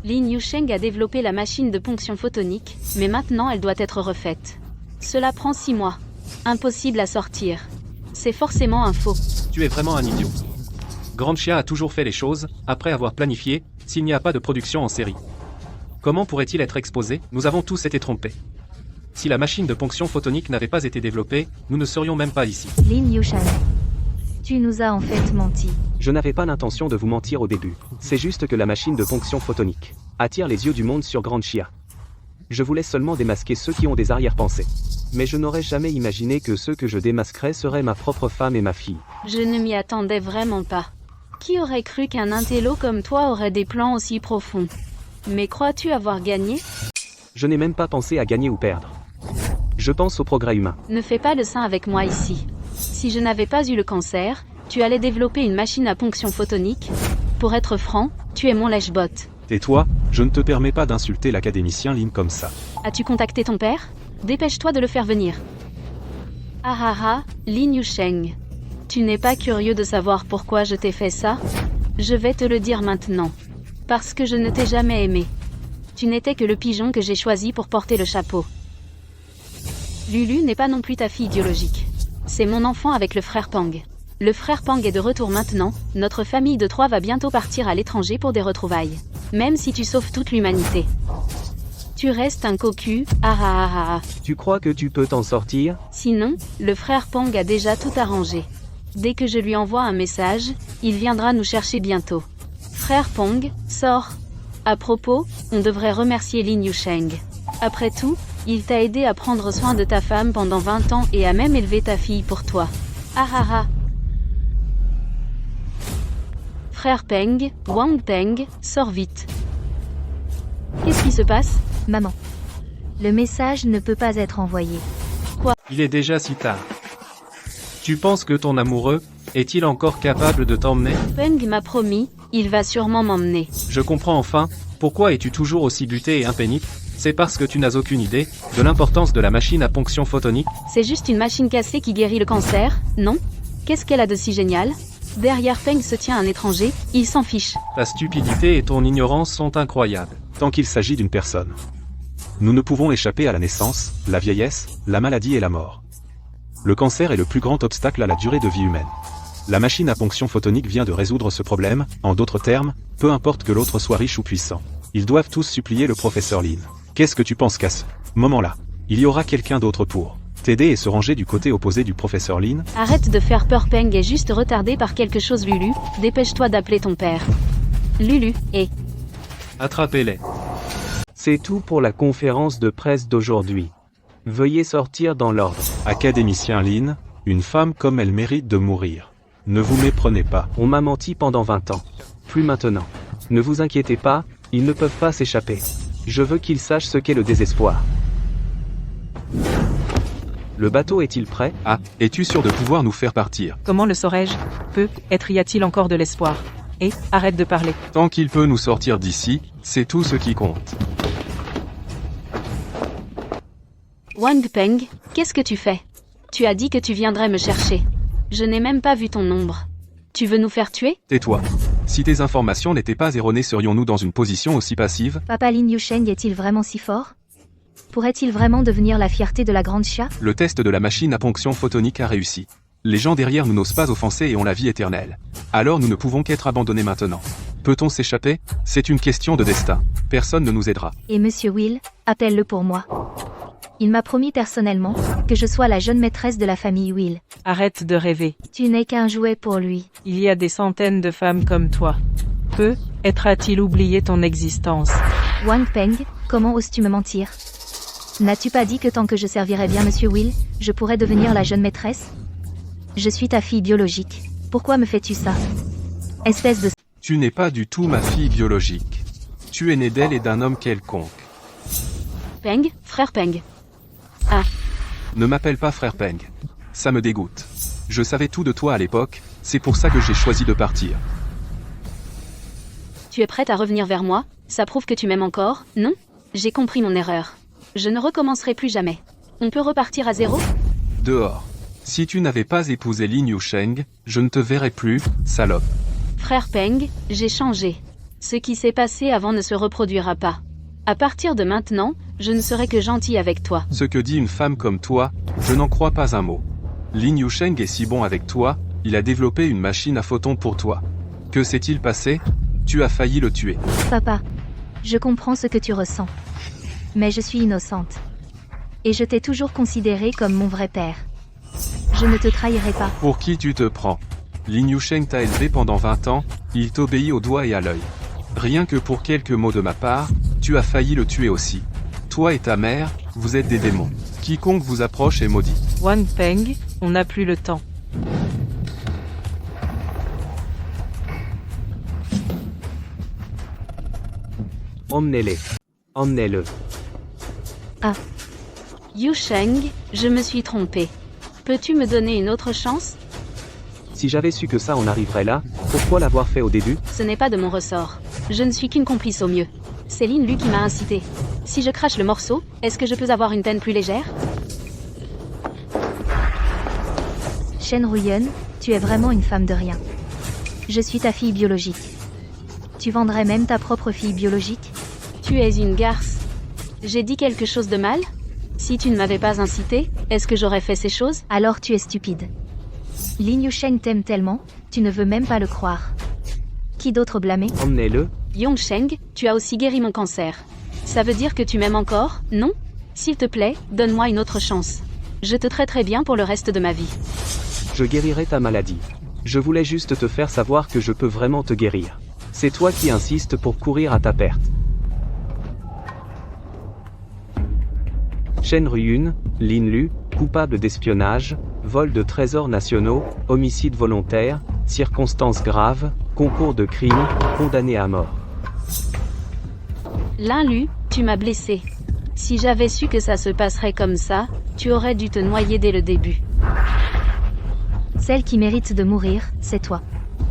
Lin Yusheng a développé la machine de ponction photonique, mais maintenant elle doit être refaite. Cela prend 6 mois. Impossible à sortir. C'est forcément un faux. Tu es vraiment un idiot. Grande Chia a toujours fait les choses, après avoir planifié, s'il n'y a pas de production en série. Comment pourrait-il être exposé? Nous avons tous été trompés. Si la machine de ponction photonique n'avait pas été développée, nous ne serions même pas ici. Lin Yusheng, tu nous as en fait menti. Je n'avais pas l'intention de vous mentir au début. C'est juste que la machine de ponction photonique attire les yeux du monde sur Grande Chia. Je voulais seulement démasquer ceux qui ont des arrière-pensées. Mais je n'aurais jamais imaginé que ceux que je démasquerais seraient ma propre femme et ma fille. Je ne m'y attendais vraiment pas. Qui aurait cru qu'un intello comme toi aurait des plans aussi profonds? Mais crois-tu avoir gagné? Je n'ai même pas pensé à gagner ou perdre. Je pense au progrès humain. Ne fais pas le saint avec moi ici. Si je n'avais pas eu le cancer, tu allais développer une machine à ponction photonique. Pour être franc, tu es mon lèche-bot. Tais-toi, je ne te permets pas d'insulter l'académicien Lin comme ça. As-tu contacté ton père? Dépêche-toi de le faire venir. Ah ah ah, Lin Yusheng. Tu n'es pas curieux de savoir pourquoi je t'ai fait ça? Je vais te le dire maintenant. Parce que je ne t'ai jamais aimé. Tu n'étais que le pigeon que j'ai choisi pour porter le chapeau. Lulu n'est pas non plus ta fille biologique. C'est mon enfant avec le frère Pang. Le frère Pang est de retour maintenant, notre famille de 3 va bientôt partir à l'étranger pour des retrouvailles. Même si tu sauves toute l'humanité. Tu restes un cocu, ah ah ah ah ah. Tu crois que tu peux t'en sortir? Sinon, le frère Pang a déjà tout arrangé. Dès que je lui envoie un message, il viendra nous chercher bientôt. Frère Pang, sors. À propos, on devrait remercier Lin Yusheng. Après tout, il t'a aidé à prendre soin de ta femme pendant 20 ans et a même élevé ta fille pour toi. Ah ah ah. Frère Peng, Wang Peng, sors vite. Qu'est-ce qui se passe? Maman. Le message ne peut pas être envoyé. Il est déjà si tard. Tu penses que ton amoureux est-il encore capable de t'emmener? Peng m'a promis, il va sûrement m'emmener. Je comprends enfin, pourquoi es-tu toujours aussi buté et impénible? C'est parce que tu n'as aucune idée de l'importance de la machine à ponction photonique. C'est juste une machine cassée qui guérit le cancer, non? Qu'est-ce qu'elle a de si génial? Derrière Peng se tient un étranger, il s'en fiche. Ta stupidité et ton ignorance sont incroyables. Tant qu'il s'agit d'une personne. Nous ne pouvons échapper à la naissance, la vieillesse, la maladie et la mort. Le cancer est le plus grand obstacle à la durée de vie humaine. La machine à ponction photonique vient de résoudre ce problème, en d'autres termes, peu importe que l'autre soit riche ou puissant. Ils doivent tous supplier le professeur Lin. Qu'est-ce que tu penses qu'à ce moment-là, il y aura quelqu'un d'autre pour t'aider et se ranger du côté opposé du professeur Lin? Arrête de faire peur, Peng est juste retardé par quelque chose. Lulu, dépêche-toi d'appeler ton père. Lulu, et... Attrapez-les. C'est tout pour la conférence de presse d'aujourd'hui. Veuillez sortir dans l'ordre. Académicien Lin, une femme comme elle mérite de mourir. Ne vous méprenez pas. On m'a menti pendant 20 ans. Plus maintenant. Ne vous inquiétez pas, ils ne peuvent pas s'échapper. Je veux qu'ils sachent ce qu'est le désespoir. Le bateau est-il prêt? Ah, es-tu sûr de pouvoir nous faire partir? Comment le saurais-je? Peut-être y a-t-il encore de l'espoir. Et, arrête de parler. Tant qu'il peut nous sortir d'ici, c'est tout ce qui compte. Wang Peng, qu'est-ce que tu fais? Tu as dit que tu viendrais me chercher. Je n'ai même pas vu ton ombre. Tu veux nous faire tuer? Tais-toi. Si tes informations n'étaient pas erronées, serions-nous dans une position aussi passive? Papa Lin Yusheng est-il vraiment si fort? Pourrait-il vraiment devenir la fierté de la grande chat? Le test de la machine à ponction photonique a réussi. Les gens derrière nous n'osent pas offenser et ont la vie éternelle. Alors nous ne pouvons qu'être abandonnés maintenant. Peut-on s'échapper? C'est une question de destin. Personne ne nous aidera. Et Monsieur Will, appelle-le pour moi. Il m'a promis personnellement que je sois la jeune maîtresse de la famille Will. Arrête de rêver. Tu n'es qu'un jouet pour lui. Il y a des centaines de femmes comme toi. Peut-être a-t-il oublié ton existence. Wang Peng, comment oses-tu me mentir? N'as-tu pas dit que tant que je servirais bien Monsieur Will, je pourrais devenir la jeune maîtresse? Je suis ta fille biologique. Pourquoi me fais-tu ça? Espèce de... Tu n'es pas du tout ma fille biologique. Tu es née d'elle et d'un homme quelconque. Peng, frère Peng. Ah. Ne m'appelle pas frère Peng. Ça me dégoûte. Je savais tout de toi à l'époque, c'est pour ça que j'ai choisi de partir. Tu es prête à revenir vers moi? Ça prouve que tu m'aimes encore, non? J'ai compris mon erreur. Je ne recommencerai plus jamais. On peut repartir à zéro? Dehors. Si tu n'avais pas épousé Lin Yusheng, je ne te verrais plus, salope. Frère Peng, j'ai changé. Ce qui s'est passé avant ne se reproduira pas. À partir de maintenant, je ne serai que gentil avec toi. Ce que dit une femme comme toi, je n'en crois pas un mot. Lin Yusheng est si bon avec toi, il a développé une machine à photons pour toi. Que s'est-il passé? Tu as failli le tuer. Papa, je comprends ce que tu ressens. Mais je suis innocente. Et je t'ai toujours considéré comme mon vrai père. Je ne te trahirai pas. Pour qui tu te prends? Lin Yusheng t'a élevé pendant 20 ans, il t'obéit au doigt et à l'œil. Rien que pour quelques mots de ma part, tu as failli le tuer aussi. Toi et ta mère, vous êtes des démons. Quiconque vous approche est maudit. Wang Peng, on n'a plus le temps. Emmenez-les. Emmenez-le. Ah, Yusheng, je me suis trompée. Peux-tu me donner une autre chance? Si j'avais su que ça en arriverait là, pourquoi l'avoir fait au début? Ce n'est pas de mon ressort. Je ne suis qu'une complice au mieux. C'est Lin Lu qui m'a incité. Si je crache le morceau, est-ce que je peux avoir une peine plus légère? Shen Ruyen, tu es vraiment une femme de rien. Je suis ta fille biologique. Tu vendrais même ta propre fille biologique? Tu es une garce. J'ai dit quelque chose de mal? Si tu ne m'avais pas incité, est-ce que j'aurais fait ces choses? Alors tu es stupide. Lin Yusheng t'aime tellement, tu ne veux même pas le croire. Qui d'autre blâmer? Emmenez-le. Yongsheng, tu as aussi guéri mon cancer. Ça veut dire que tu m'aimes encore, non? S'il te plaît, donne-moi une autre chance. Je te traiterai bien pour le reste de ma vie. Je guérirai ta maladie. Je voulais juste te faire savoir que je peux vraiment te guérir. C'est toi qui insistes pour courir à ta perte. Shen Ruyun, Lin Lu, coupable d'espionnage, vol de trésors nationaux, homicide volontaire, circonstances graves, concours de crime, condamné à mort. Lin Lu, tu m'as blessé. Si j'avais su que ça se passerait comme ça, tu aurais dû te noyer dès le début. Celle qui mérite de mourir, c'est toi.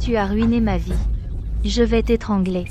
Tu as ruiné ma vie. Je vais t'étrangler.